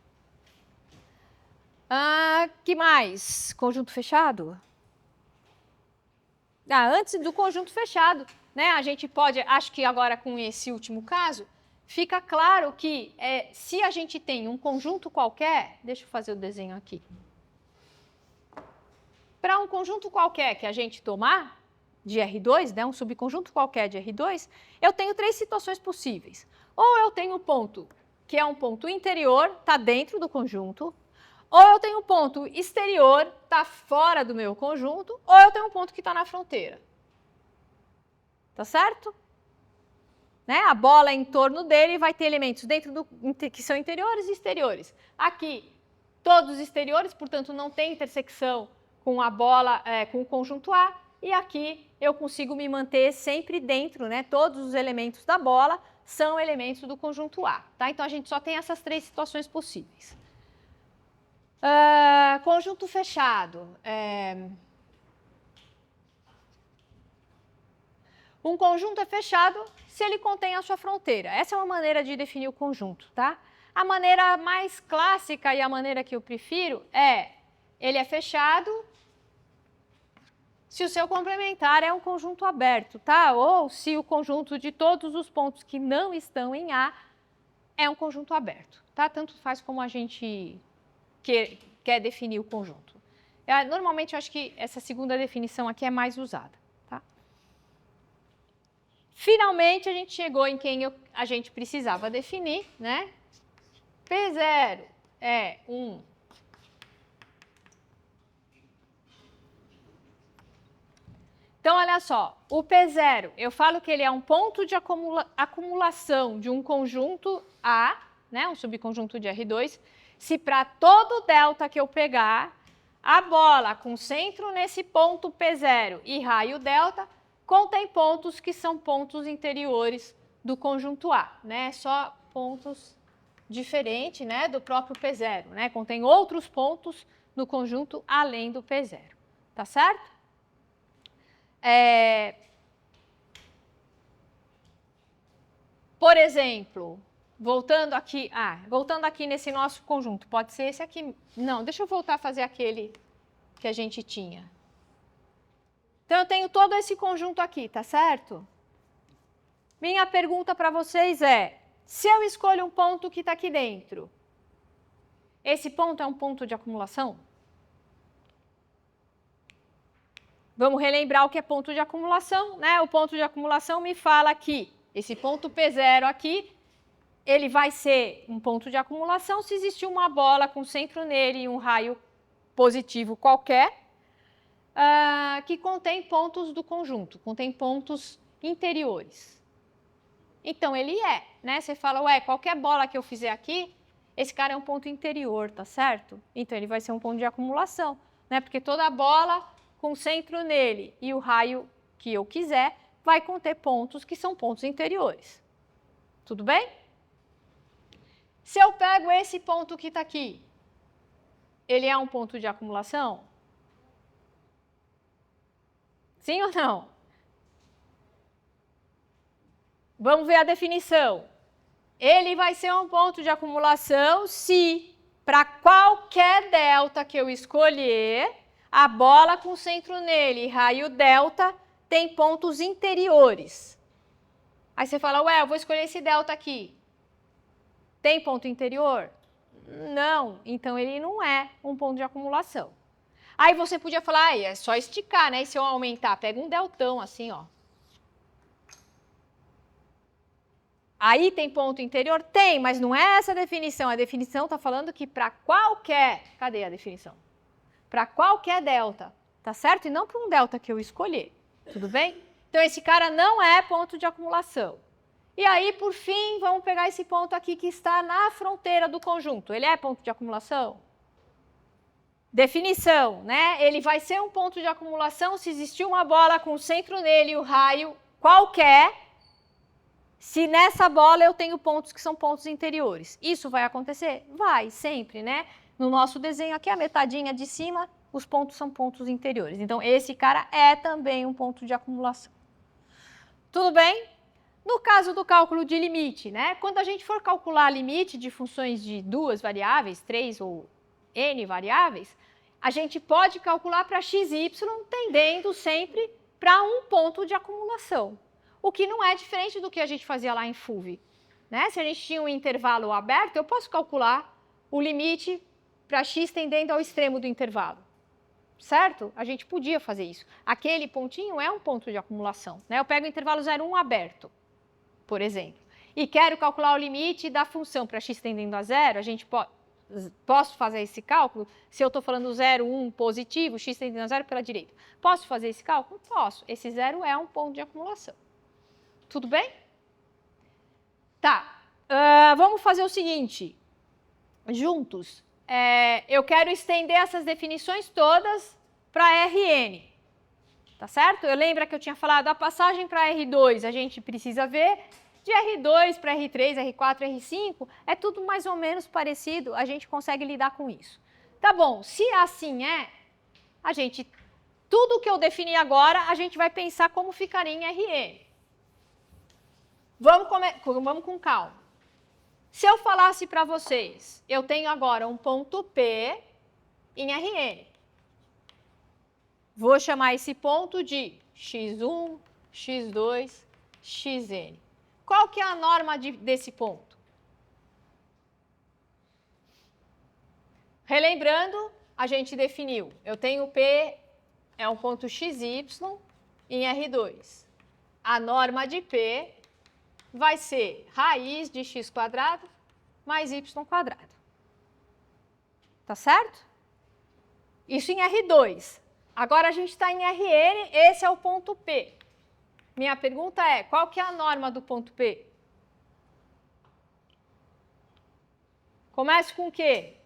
Que mais? Conjunto fechado? Antes do conjunto fechado, né, a gente pode, acho que agora com esse último caso, fica claro que se a gente tem um conjunto qualquer, deixa eu fazer o desenho aqui. Para um conjunto qualquer que a gente tomar, de R2, né, um subconjunto qualquer de R2, eu tenho três situações possíveis. Ou eu tenho um ponto que é um ponto interior, está dentro do conjunto, ou eu tenho um ponto exterior, está fora do meu conjunto, ou eu tenho um ponto que está na fronteira. Tá certo? Né? A bola em torno dele vai ter elementos que são interiores e exteriores. Aqui, todos exteriores, portanto, não tem intersecção com a bola, com o conjunto A. E aqui eu consigo me manter sempre dentro, né? Todos os elementos da bola são elementos do conjunto A. Tá? Então, a gente só tem essas três situações possíveis. Conjunto fechado. Um conjunto é fechado se ele contém a sua fronteira. Essa é uma maneira de definir o conjunto, tá? A maneira mais clássica e a maneira que eu prefiro ele é fechado se o seu complementar é um conjunto aberto, tá? Ou se o conjunto de todos os pontos que não estão em A é um conjunto aberto, tá? Tanto faz como a gente quer definir o conjunto. Normalmente, eu acho que essa segunda definição aqui é mais usada. Tá? Finalmente, a gente chegou em quem a gente precisava definir, né? P0 é um Então, olha só, o P0, eu falo que ele é um ponto de acumulação de um conjunto A, né, um subconjunto de R2, se para todo delta que eu pegar, a bola com centro nesse ponto P0 e raio delta contém pontos que são pontos interiores do conjunto A, né? Só pontos diferentes, né, do próprio P0, né? Contém outros pontos no conjunto além do P0, tá certo? Por exemplo, voltando aqui nesse nosso conjunto, pode ser esse aqui. Não, deixa eu voltar a fazer aquele que a gente tinha. Então, eu tenho todo esse conjunto aqui, tá certo? Minha pergunta para vocês é, se eu escolho um ponto que está aqui dentro, esse ponto é um ponto de acumulação? Vamos relembrar o que é ponto de acumulação, né? O ponto de acumulação me fala que esse ponto P0 aqui, ele vai ser um ponto de acumulação se existir uma bola com centro nele e um raio positivo qualquer, que contém pontos do conjunto, contém pontos interiores. Então, ele né? Você fala, qualquer bola que eu fizer aqui, esse cara é um ponto interior, tá certo? Então, ele vai ser um ponto de acumulação, né? Porque toda bola com centro nele e o raio que eu quiser, vai conter pontos que são pontos interiores. Tudo bem? Se eu pego esse ponto que está aqui, ele é um ponto de acumulação? Sim ou não? Vamos ver a definição. Ele vai ser um ponto de acumulação se, para qualquer delta que eu escolher, a bola com centro nele e raio delta tem pontos interiores. Aí você fala, ué, eu vou escolher esse delta aqui. Tem ponto interior? Não, então ele não é um ponto de acumulação. Aí você podia falar, é só esticar, né? E se eu aumentar, pega um deltão assim, ó. Aí tem ponto interior? Tem, mas não é essa a definição. A definição está falando que para qualquer... Cadê a definição? Para qualquer delta, tá certo? E não para um delta que eu escolher, tudo bem? Então esse cara não é ponto de acumulação. E aí, por fim, vamos pegar esse ponto aqui que está na fronteira do conjunto. Ele é ponto de acumulação? Definição, né? Ele vai ser um ponto de acumulação se existir uma bola com o centro nele e o raio qualquer, se nessa bola eu tenho pontos que são pontos interiores. Isso vai acontecer? Vai, sempre, né? No nosso desenho aqui, a metadinha de cima, os pontos são pontos interiores. Então, esse cara é também um ponto de acumulação. Tudo bem? No caso do cálculo de limite, né? Quando a gente for calcular limite de funções de 2 variáveis, 3 ou n variáveis, a gente pode calcular para x e y tendendo sempre para um ponto de acumulação. O que não é diferente do que a gente fazia lá em FUV. Né? Se a gente tinha um intervalo aberto, eu posso calcular o limite para x tendendo ao extremo do intervalo. Certo? A gente podia fazer isso. Aquele pontinho é um ponto de acumulação. Né? Eu pego o intervalo 0,1 aberto, por exemplo, e quero calcular o limite da função para x tendendo a zero, a gente posso fazer esse cálculo? Se eu estou falando 0, 1 positivo, x tendendo a zero pela direita. Posso fazer esse cálculo? Posso. Esse zero é um ponto de acumulação. Tudo bem? Tá. Vamos fazer o seguinte. Juntos, eu quero estender essas definições todas para Rn. Tá certo? Eu lembro que eu tinha falado a passagem para R2, a gente precisa ver. De R2 para R3, R4, R5, é tudo mais ou menos parecido, a gente consegue lidar com isso. Tá bom, se assim é, tudo que eu defini agora, a gente vai pensar como ficaria em Rn. Vamos com calma. Se eu falasse para vocês, eu tenho agora um ponto P em Rn. Vou chamar esse ponto de x1, x2, xn. Qual que é a norma desse ponto? Relembrando, a gente definiu, eu tenho P, é um ponto xy em R2. A norma de P vai ser raiz de x² mais y². Tá certo? Isso em R2. Agora a gente está em Rn, esse é o ponto P. Minha pergunta é, qual que é a norma do ponto P? Começa com o quê?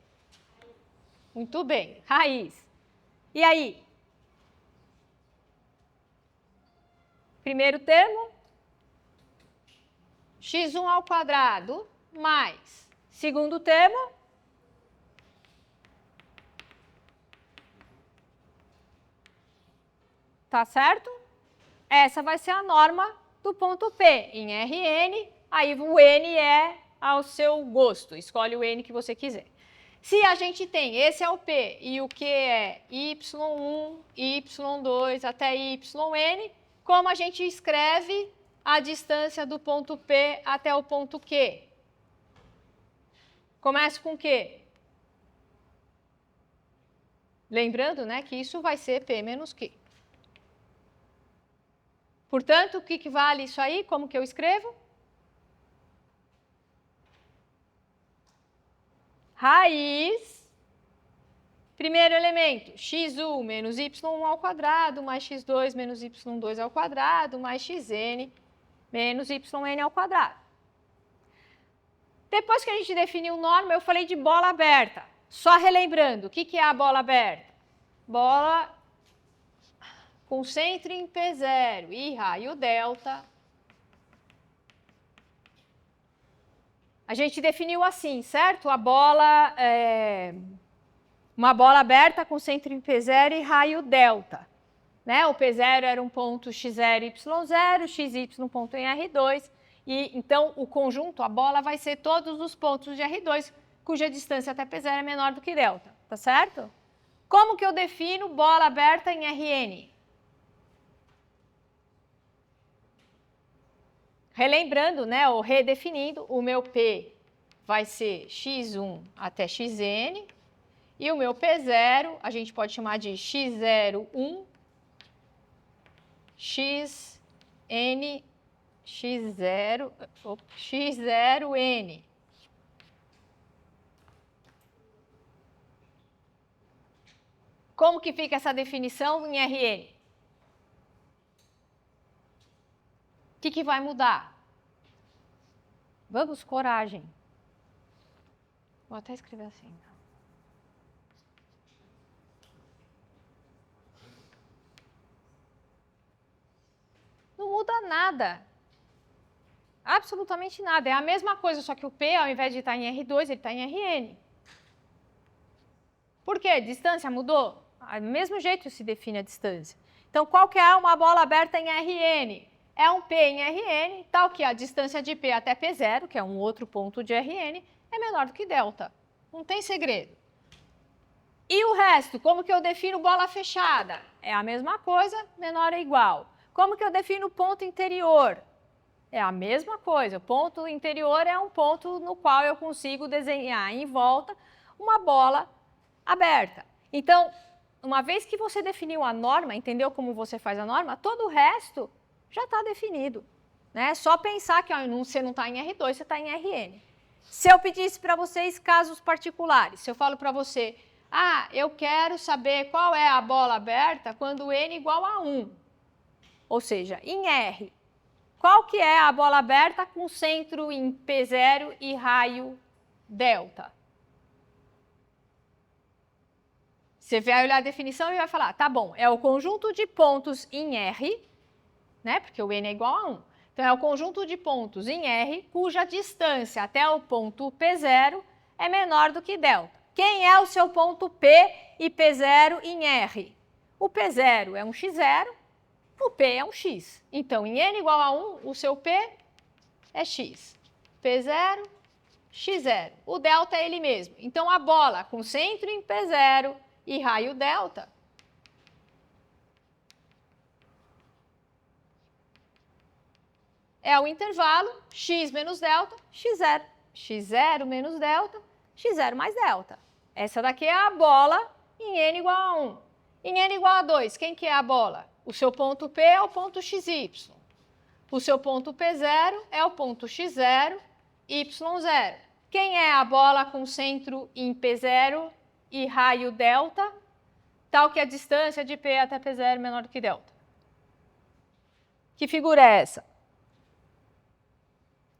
Muito bem, raiz. E aí? Primeiro termo, x1² mais. Segundo termo, tá certo? Essa vai ser a norma do ponto P. Em Rn, aí o n é ao seu gosto. Escolhe o n que você quiser. Se a gente tem, esse é o P, e o Q é y1, y2 até yn, como a gente escreve a distância do ponto P até o ponto Q? Começa com o quê? Lembrando, né, que isso vai ser P menos Q. Portanto, o que vale isso aí? Como que eu escrevo? Raiz, primeiro elemento, x1 menos y1² mais x2 menos y2² mais xn menos yn². Depois que a gente definiu norma, eu falei de bola aberta. Só relembrando, o que é a bola aberta? Bola com centro em P0 e raio delta. A gente definiu assim, certo? A bola uma bola aberta com centro em P0 e raio delta. Né? O P0 era um ponto x0, y0, xy um ponto em R2. E, então, o conjunto, a bola, vai ser todos os pontos de R2, cuja distância até P0 é menor do que delta. Tá certo? Como que eu defino bola aberta em Rn? relembrando, né, ou redefinindo, o meu P vai ser x1 até xn, e o meu P0 a gente pode chamar de x01, xn, x0n. Como que fica essa definição em Rn? O que vai mudar? Vamos, coragem. Vou até escrever assim. Não muda nada. Absolutamente nada. É a mesma coisa, só que o P, ao invés de estar em R2, ele está em Rn. Por quê? Distância mudou? Do mesmo jeito se define a distância. Então, qual que é uma bola aberta em Rn? É um P em Rn, tal que a distância de P até P0, que é um outro ponto de Rn, é menor do que delta. Não tem segredo. E o resto, como que eu defino bola fechada? É a mesma coisa, menor ou igual. Como que eu defino ponto interior? É a mesma coisa. O ponto interior é um ponto no qual eu consigo desenhar em volta uma bola aberta. Então, uma vez que você definiu a norma, entendeu como você faz a norma, todo o resto já está definido. Né? Só pensar que você não está em R2, você está em Rn. Se eu pedisse para vocês casos particulares, se eu falo para você, eu quero saber qual é a bola aberta quando n igual a 1. Ou seja, em R, qual que é a bola aberta com centro em P0 e raio delta? Você vai olhar a definição e vai falar, tá bom, é o conjunto de pontos em R, né, porque o n é igual a 1. Então, é o conjunto de pontos em R cuja distância até o ponto P0 é menor do que delta. Quem é o seu ponto P e P0 em R? O P0 é um x0, o P é um x. Então, em n igual a 1, o seu P é x. P0, x0. O delta é ele mesmo. Então, a bola com centro em P0 e raio delta é o intervalo x menos delta, x0. x0 menos delta, x0 mais delta. Essa daqui é a bola em n igual a 1. Em n igual a 2, quem que é a bola? O seu ponto P é o ponto xy. O seu ponto P0 é o ponto x0, y0. Quem é a bola com centro em P0 e raio delta, tal que a distância de P até P0 é menor do que delta? Que figura é essa?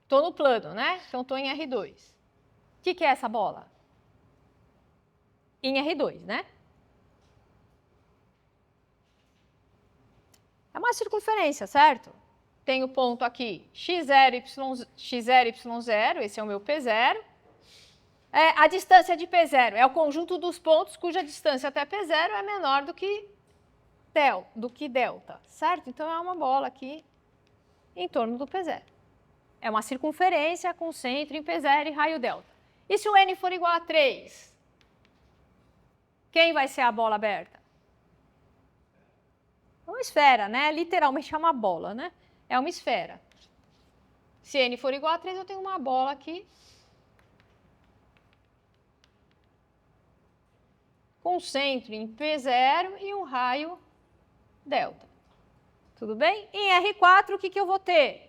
Estou no plano, né? Então, estou em R2. O que é essa bola? Em R2, né? É uma circunferência, certo? Tem o ponto aqui x0, y0, esse é o meu P0. A distância de P0 é o conjunto dos pontos cuja distância até P0 é menor do que delta, certo? Então, é uma bola aqui em torno do P0. É uma circunferência com centro em P0 e raio delta. E se o n for igual a 3? Quem vai ser a bola aberta? Uma esfera, né? Literalmente é uma bola, né? É uma esfera. Se n for igual a 3, eu tenho uma bola aqui com centro em P0 e um raio delta. Tudo bem? Em R4, o que eu vou ter?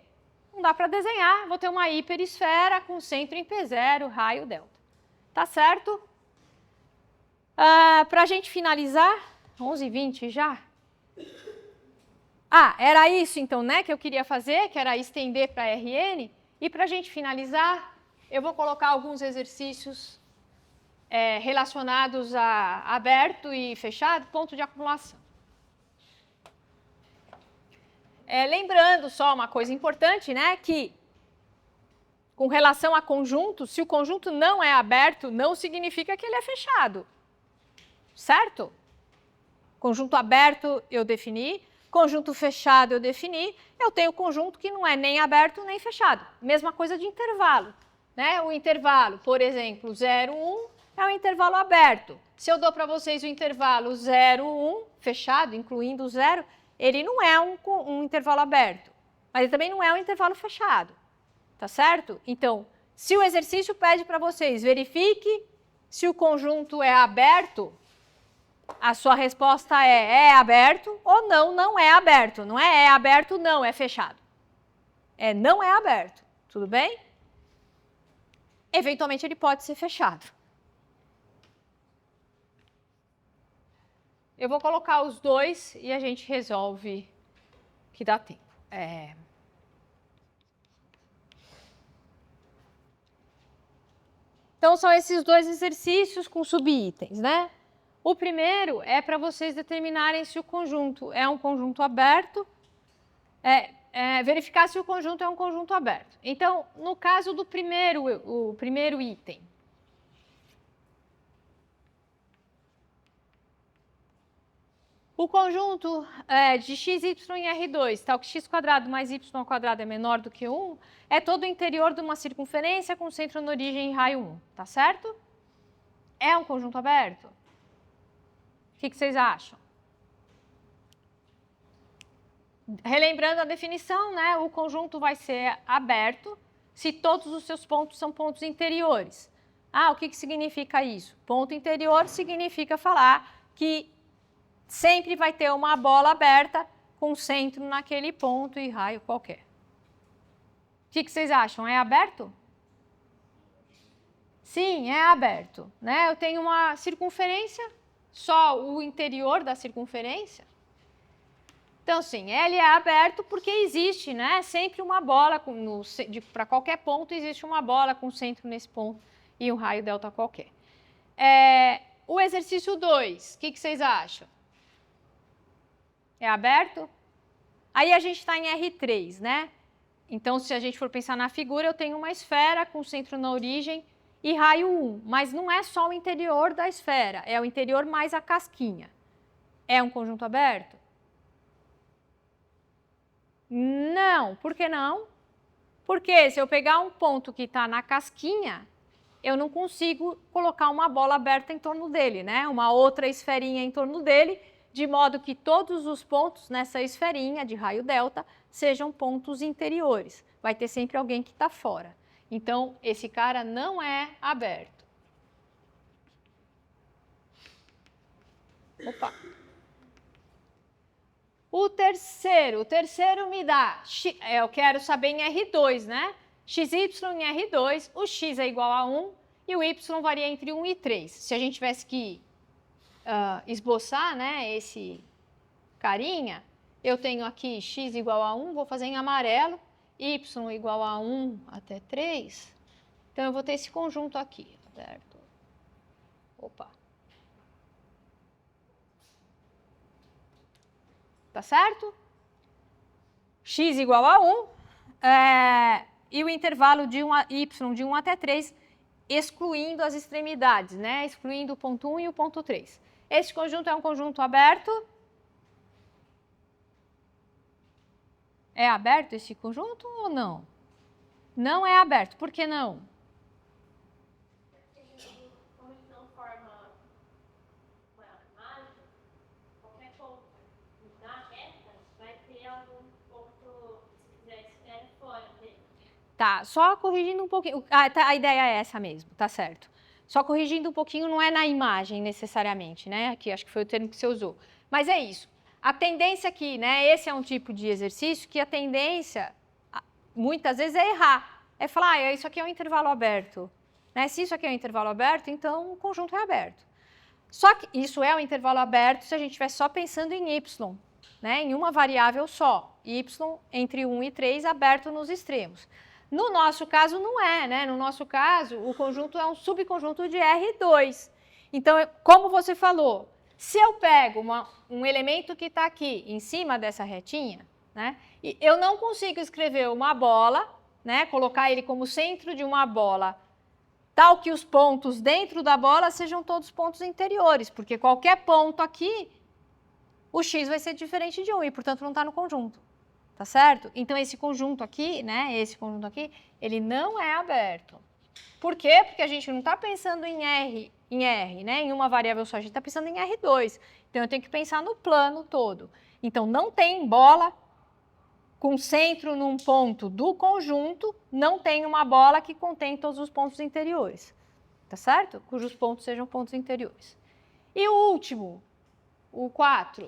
Não dá para desenhar, vou ter uma hiperesfera com centro em P0, raio delta. Tá certo? Para a gente finalizar, 11h20 já. Era isso então, né, que eu queria fazer, que era estender para Rn. E para a gente finalizar, eu vou colocar alguns exercícios relacionados a aberto e fechado, ponto de acumulação. Lembrando só uma coisa importante, né, que com relação a conjunto, se o conjunto não é aberto, não significa que ele é fechado, certo? Conjunto aberto eu defini, conjunto fechado eu defini, eu tenho conjunto que não é nem aberto nem fechado. Mesma coisa de intervalo, né? O intervalo, por exemplo, 0, 1 é um intervalo aberto. Se eu dou para vocês o intervalo 0, 1, fechado, incluindo o 0, ele não é um intervalo aberto. Mas ele também não é um intervalo fechado, tá certo? Então, se o exercício pede para vocês, verifique se o conjunto é aberto, a sua resposta é aberto ou não é aberto. Não é aberto, não, é fechado. Não é aberto, tudo bem? Eventualmente ele pode ser fechado. Eu vou colocar os dois e a gente resolve que dá tempo. Então, são esses dois exercícios com subitens, né? O primeiro é para vocês determinarem se o conjunto é um conjunto aberto, verificar se o conjunto é um conjunto aberto. Então, no caso do primeiro item, o conjunto de x, y e R2, tal que x² mais y² é menor do que 1, é todo o interior de uma circunferência com centro na origem e raio 1, tá certo? É um conjunto aberto? O que vocês acham? Relembrando a definição, né, o conjunto vai ser aberto se todos os seus pontos são pontos interiores. O que significa isso? Ponto interior significa falar que sempre vai ter uma bola aberta com centro naquele ponto e raio qualquer. O que vocês acham? É aberto? Sim, é aberto. Né? Eu tenho uma circunferência, só o interior da circunferência. Então, sim, ele é aberto porque existe, né, sempre uma bola, para qualquer ponto existe uma bola com centro nesse ponto e um raio delta qualquer. O exercício 2, o que vocês acham? É aberto? Aí a gente está em R3, né? Então, se a gente for pensar na figura, eu tenho uma esfera com centro na origem e raio 1. Mas não é só o interior da esfera, é o interior mais a casquinha. É um conjunto aberto? Não. Por que não? Porque se eu pegar um ponto que está na casquinha, eu não consigo colocar uma bola aberta em torno dele, né? Uma outra esferinha em torno dele, de modo que todos os pontos nessa esferinha de raio delta sejam pontos interiores. Vai ter sempre alguém que está fora. Então, esse cara não é aberto. Opa! O terceiro me dá, eu quero saber em R2, né? xy em R2, o x é igual a 1 e o y varia entre 1 e 3. Se a gente tivesse que esboçar, né, esse carinha, eu tenho aqui x igual a 1, vou fazer em amarelo, y igual a 1 até 3. Então, eu vou ter esse conjunto aqui, certo? Opa! Tá certo? X igual a 1, e o intervalo de y de 1 até 3, excluindo as extremidades, né? Excluindo o ponto 1 e o ponto 3. Esse conjunto é um conjunto aberto? É aberto esse conjunto ou não? Não é aberto. Por que não? Como ele não forma uma imagem, qualquer ponto na reta vai ter algum ponto, se quiser, esfera fora dele. Tá, só corrigindo um pouquinho. A ideia é essa mesmo, tá certo. Só corrigindo um pouquinho, não é na imagem necessariamente, né? Aqui acho que foi o termo que você usou. Mas é isso. A tendência aqui, né? Esse é um tipo de exercício que a tendência, muitas vezes, é errar. É falar, isso aqui é um intervalo aberto. Né? Se isso aqui é um intervalo aberto, então o conjunto é aberto. Só que isso é um intervalo aberto se a gente estiver só pensando em y, né? Em uma variável só. Y entre 1 e 3 aberto nos extremos. No nosso caso, não é, né? No nosso caso, o conjunto é um subconjunto de R2. Então, como você falou, se eu pego um elemento que está aqui em cima dessa retinha, né? E eu não consigo escrever uma bola, né? Colocar ele como centro de uma bola, tal que os pontos dentro da bola sejam todos pontos interiores, porque qualquer ponto aqui, o x vai ser diferente de 1 e, portanto, não está no conjunto. Tá certo? Então, esse conjunto aqui, né, ele não é aberto. Por quê? Porque a gente não está pensando em R, né, em uma variável só, a gente está pensando em R2. Então, eu tenho que pensar no plano todo. Então, não tem bola com centro num ponto do conjunto, não tem uma bola que contém todos os pontos interiores, tá certo? Cujos pontos sejam pontos interiores. E o último, o 4.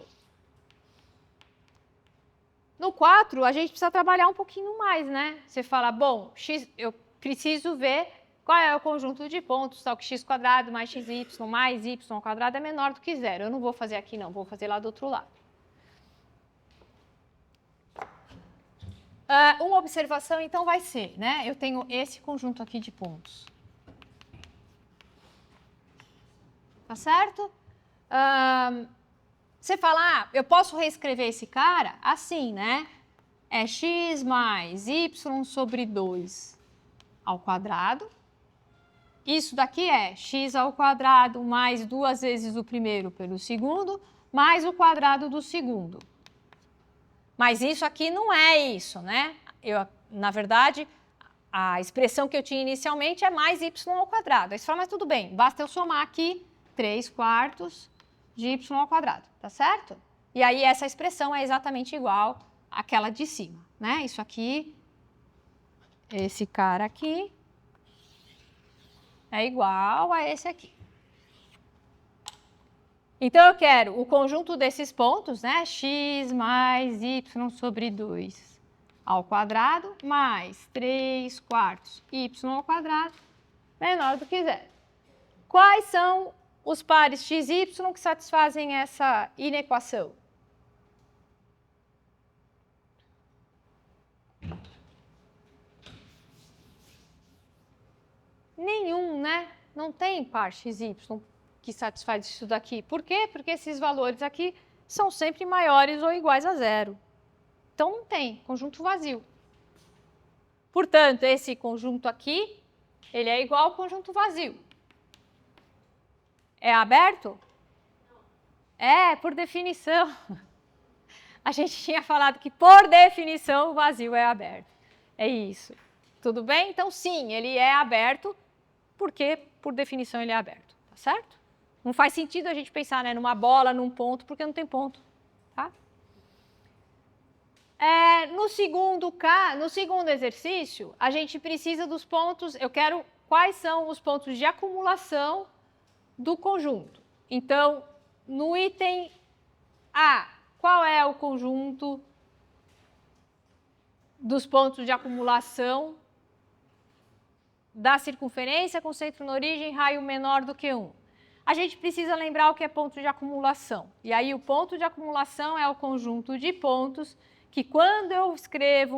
No 4, a gente precisa trabalhar um pouquinho mais, né? Você fala, bom, x, eu preciso ver qual é o conjunto de pontos, tal que x² mais xy mais y² é menor do que 0. Eu não vou fazer aqui, não, vou fazer lá do outro lado. Uma observação, então, vai ser, né? Eu tenho esse conjunto aqui de pontos. Tá certo? Você fala, eu posso reescrever esse cara assim, né? É x mais y sobre 2 ao quadrado. Isso daqui é x ao quadrado mais 2 vezes o primeiro pelo segundo, mais o quadrado do segundo. Mas isso aqui não é isso, né? Na verdade, a expressão que eu tinha inicialmente é mais y ao quadrado. Aí você fala, mas tudo bem, basta eu somar aqui 3/4 de y ao quadrado, tá certo? E aí essa expressão é exatamente igual àquela de cima, né? Isso aqui, esse cara aqui, é igual a esse aqui. Então, eu quero o conjunto desses pontos, né? X mais y sobre 2 ao quadrado, mais 3/4 y ao quadrado, menor do que 0. Quais são os pares x e y que satisfazem essa inequação? Nenhum, né? Não tem par x e y que satisfaz isso daqui. Por quê? Porque esses valores aqui são sempre maiores ou iguais a 0. Então, não tem, conjunto vazio. Portanto, esse conjunto aqui, ele é igual ao conjunto vazio. É aberto? É, por definição. A gente tinha falado que, por definição, o vazio é aberto. É isso. Tudo bem? Então, sim, ele é aberto, porque, por definição, ele é aberto. Tá certo? Não faz sentido a gente pensar, né, numa bola, num ponto, porque não tem ponto. Tá? No segundo exercício, a gente precisa dos pontos. Eu quero quais são os pontos de acumulação do conjunto. Então, no item A, qual é o conjunto dos pontos de acumulação da circunferência com centro na origem, raio menor do que 1? A gente precisa lembrar o que é ponto de acumulação. E aí, o ponto de acumulação é o conjunto de pontos que, quando eu escrevo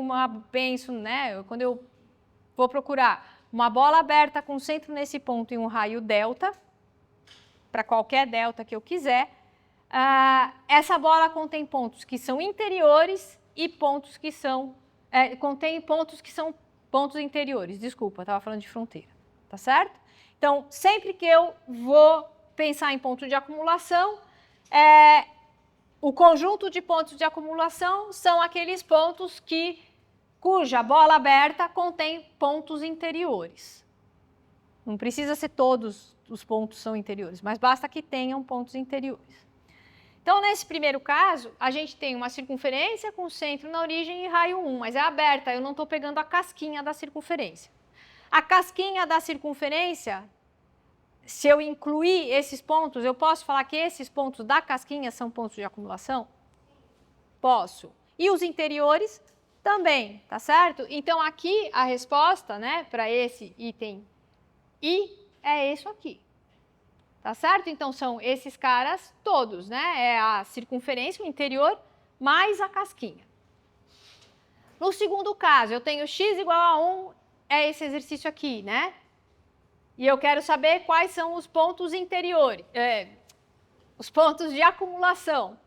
quando eu vou procurar uma bola aberta com centro nesse ponto e um raio delta, para qualquer delta que eu quiser, essa bola contém pontos que são interiores e pontos que são... contém pontos que são pontos interiores. Desculpa, estava falando de fronteira. Tá certo? Então, sempre que eu vou pensar em ponto de acumulação, o conjunto de pontos de acumulação são aqueles pontos cuja bola aberta contém pontos interiores. Não precisa ser todos os pontos são interiores, mas basta que tenham pontos interiores. Então, nesse primeiro caso, a gente tem uma circunferência com centro na origem e raio 1, mas é aberta, eu não estou pegando a casquinha da circunferência. A casquinha da circunferência, se eu incluir esses pontos, eu posso falar que esses pontos da casquinha são pontos de acumulação? Posso. E os interiores também, tá certo? Então, aqui a resposta, né, para esse item I é isso aqui. Tá certo? Então, são esses caras todos, né? É a circunferência, o interior, mais a casquinha. No segundo caso, eu tenho x igual a 1, é esse exercício aqui, né? E eu quero saber quais são os pontos interiores, os pontos de acumulação.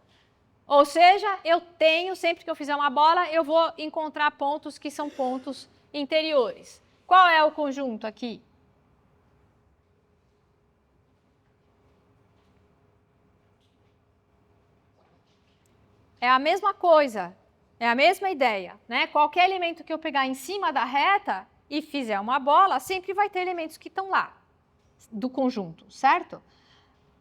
Ou seja, eu tenho, sempre que eu fizer uma bola, eu vou encontrar pontos que são pontos interiores. Qual é o conjunto aqui? É a mesma coisa, é a mesma ideia, né? Qualquer elemento que eu pegar em cima da reta e fizer uma bola, sempre vai ter elementos que estão lá, do conjunto, certo?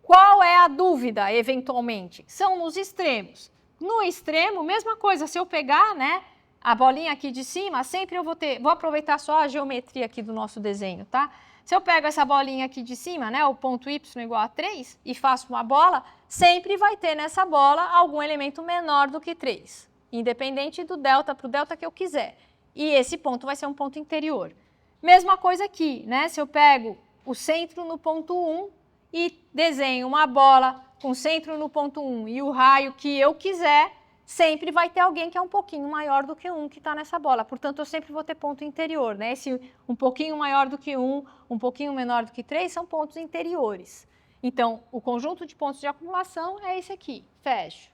Qual é a dúvida, eventualmente? São nos extremos. No extremo, mesma coisa, se eu pegar, né, a bolinha aqui de cima, sempre eu vou aproveitar só a geometria aqui do nosso desenho, tá? Se eu pego essa bolinha aqui de cima, né, o ponto y igual a 3, e faço uma bola, sempre vai ter nessa bola algum elemento menor do que 3, independente do delta para o delta que eu quiser. E esse ponto vai ser um ponto interior. Mesma coisa aqui, né? Se eu pego o centro no ponto 1 e desenho uma bola com centro no ponto 1 e o raio que eu quiser, sempre vai ter alguém que é um pouquinho maior do que 1 que está nessa bola. Portanto, eu sempre vou ter ponto interior, né? Esse um pouquinho maior do que 1, um pouquinho menor do que 3, são pontos interiores. Então, o conjunto de pontos de acumulação é esse aqui. Fecho.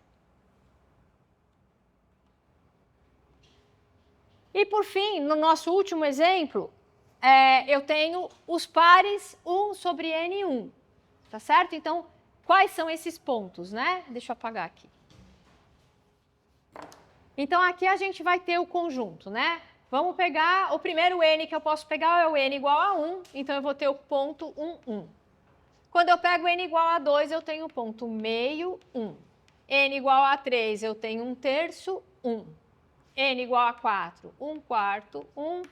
E, por fim, no nosso último exemplo, eu tenho os pares 1 sobre N1. Tá certo? Então, quais são esses pontos, né? Deixa eu apagar aqui. Então, aqui a gente vai ter o conjunto, né? Vamos pegar o primeiro n que eu posso pegar é o n igual a 1, então eu vou ter o ponto 1, 1. Quando eu pego n igual a 2, eu tenho o ponto meio, 1. N igual a 3, eu tenho 1/3, 1. N igual a 4, 1/4, 1.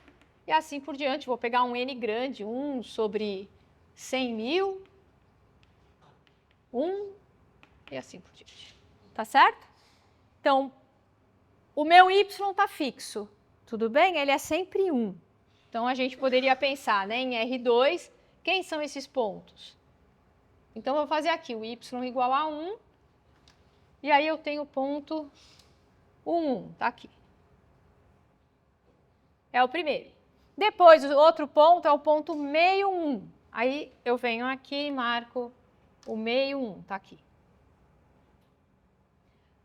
E assim por diante. Vou pegar um n grande, 1 sobre 100.000, 1, e assim por diante. Tá certo? Então, o meu y está fixo, tudo bem? Ele é sempre 1. Então, a gente poderia pensar, né, em R2, quem são esses pontos? Então, eu vou fazer aqui o y igual a 1, e aí eu tenho o ponto 1, tá aqui. É o primeiro. Depois, o outro ponto é o ponto meio 1. Aí, eu venho aqui e marco o meio 1, tá aqui.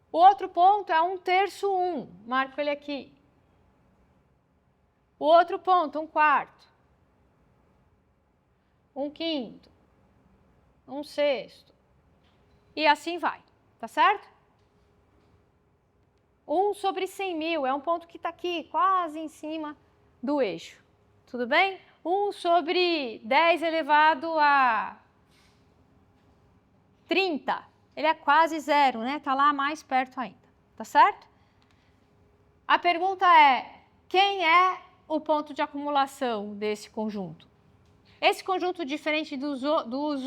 O outro ponto é 1/3, 1. Marco ele aqui. O outro ponto, 1/4. 1/5. 1/6. E assim vai. Tá certo? 1 sobre 100.000 é um ponto que está aqui, quase em cima do eixo. Tudo bem? 1 sobre 10 elevado a 30. Ele é quase zero, né? Está lá mais perto ainda, tá certo? A pergunta é, quem é o ponto de acumulação desse conjunto? Esse conjunto, diferente dos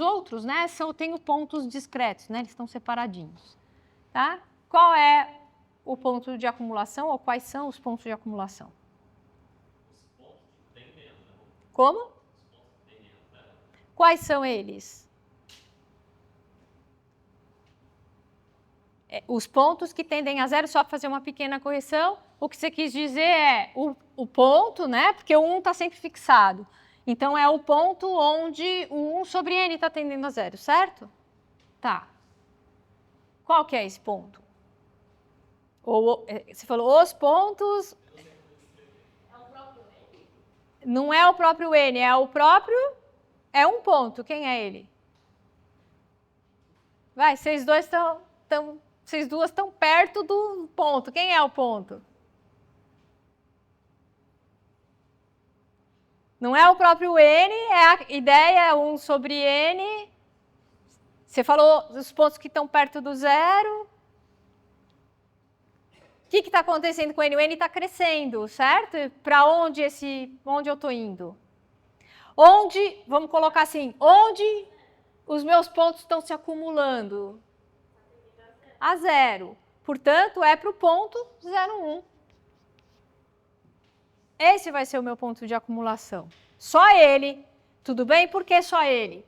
outros, né? Tem pontos discretos, né? Eles estão separadinhos, tá? Qual é o ponto de acumulação, ou quais são os pontos de acumulação? Os pontos que tem menos, né? Como? Os pontos que tem menos, né? Quais são eles? Os pontos que tendem a zero, só para fazer uma pequena correção, o que você quis dizer é o ponto, né? Porque o 1 está sempre fixado. Então, é o ponto onde o 1 sobre n está tendendo a zero, certo? Tá. Qual que é esse ponto? Você falou os pontos... É o próprio n? Não é o próprio n, é o próprio... É um ponto. Quem é ele? Vai, vocês duas estão perto do ponto. Quem é o ponto? Não é o próprio n, a ideia é 1 sobre n. Você falou dos pontos que estão perto do zero. O que está acontecendo com o n? O n está crescendo, certo? Para onde eu estou indo? Vamos colocar assim, onde os meus pontos estão se acumulando? A zero. Portanto, é para o ponto 0,1. Esse vai ser o meu ponto de acumulação. Só ele. Tudo bem? Por que só ele?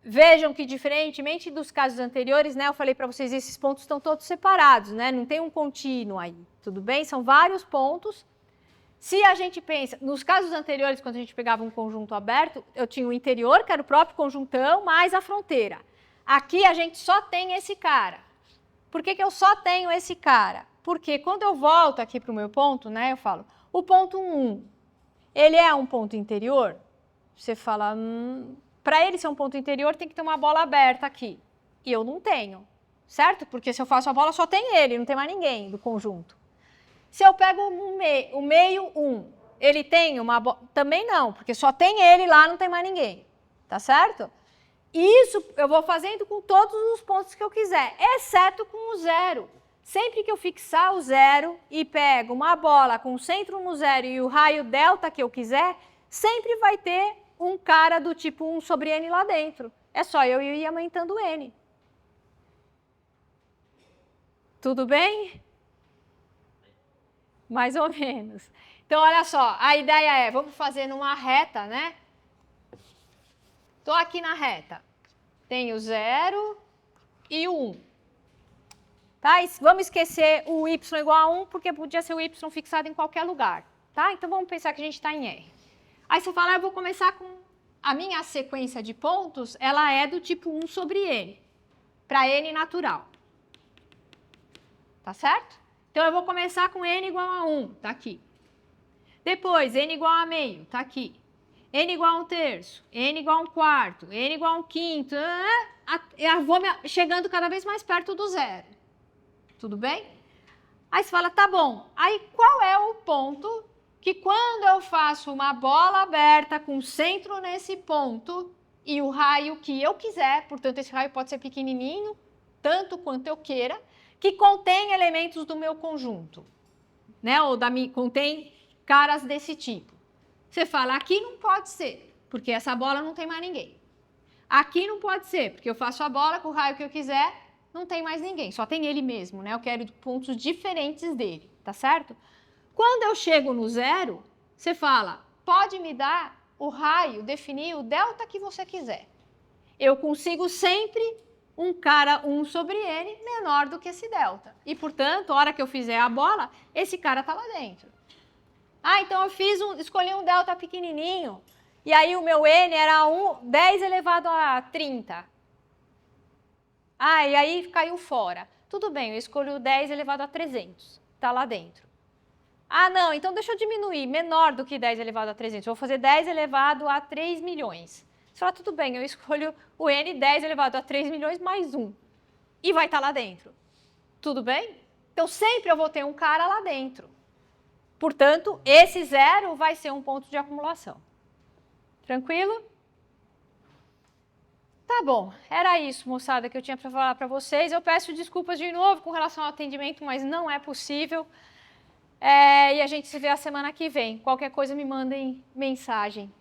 Vejam que, diferentemente dos casos anteriores, né, eu falei para vocês, esses pontos estão todos separados, né? Não tem um contínuo aí. Tudo bem? São vários pontos. Se a gente pensa, nos casos anteriores, quando a gente pegava um conjunto aberto, eu tinha o interior, que era o próprio conjuntão, mais a fronteira. Aqui a gente só tem esse cara. Por que eu só tenho esse cara? Porque quando eu volto aqui para o meu ponto, né, eu falo, o ponto 1, ele é um ponto interior? Você fala, para ele ser um ponto interior tem que ter uma bola aberta aqui. E eu não tenho, certo? Porque se eu faço a bola só tem ele, não tem mais ninguém do conjunto. Se eu pego o meio 1, ele tem uma bola? Também não, porque só tem ele lá, não tem mais ninguém. Tá certo? Isso eu vou fazendo com todos os pontos que eu quiser, exceto com o zero. sempre que eu fixar o zero e pego uma bola com o centro no zero e o raio delta que eu quiser, sempre vai ter um cara do tipo 1 sobre n lá dentro. É só eu ir aumentando n. Tudo bem? Mais ou menos. Então, olha só, a ideia é, vamos fazer numa reta, né? Estou aqui na reta. Tenho 0 e o 1. Tá? Vamos esquecer o y igual a 1, porque podia ser o y fixado em qualquer lugar. Tá? Então, vamos pensar que a gente está em R. Aí você fala, eu vou começar com... A minha sequência de pontos, ela é do tipo 1 sobre n, para n natural. Tá certo? Então, eu vou começar com n igual a 1, tá aqui. Depois, n igual a meio, tá aqui. N igual a 1/3, n igual a 1/4, n igual a 1/5. Eu vou chegando cada vez mais perto do zero. Tudo bem? Aí você fala, tá bom. Aí qual é o ponto que quando eu faço uma bola aberta com centro nesse ponto e o raio que eu quiser, portanto esse raio pode ser pequenininho, tanto quanto eu queira, que contém elementos do meu conjunto, né? Ou contém caras desse tipo. Você fala, aqui não pode ser, porque essa bola não tem mais ninguém. Aqui não pode ser, porque eu faço a bola com o raio que eu quiser, não tem mais ninguém, só tem ele mesmo, né? Eu quero pontos diferentes dele, tá certo? Quando eu chego no zero, você fala, pode me dar o raio, definir o delta que você quiser. Eu consigo sempre um cara 1 sobre n menor do que esse delta. E, portanto, a hora que eu fizer a bola, esse cara está lá dentro. Ah, então eu escolhi um delta pequenininho, e aí o meu n era 10 elevado a 30. Ah, e aí caiu fora. Tudo bem, eu escolho 10 elevado a 300. Está lá dentro. Ah, não, então deixa eu diminuir, menor do que 10 elevado a 300. Eu vou fazer 10 elevado a 3 milhões. Você fala, tudo bem, eu escolho o n 10 elevado a 3 milhões mais 1. E vai estar lá dentro. Tudo bem? Então, sempre eu vou ter um cara lá dentro. Portanto, esse zero vai ser um ponto de acumulação. Tranquilo? Tá bom, era isso, moçada, que eu tinha para falar para vocês. Eu peço desculpas de novo com relação ao atendimento, mas não é possível. E a gente se vê a semana que vem. Qualquer coisa me mandem mensagem.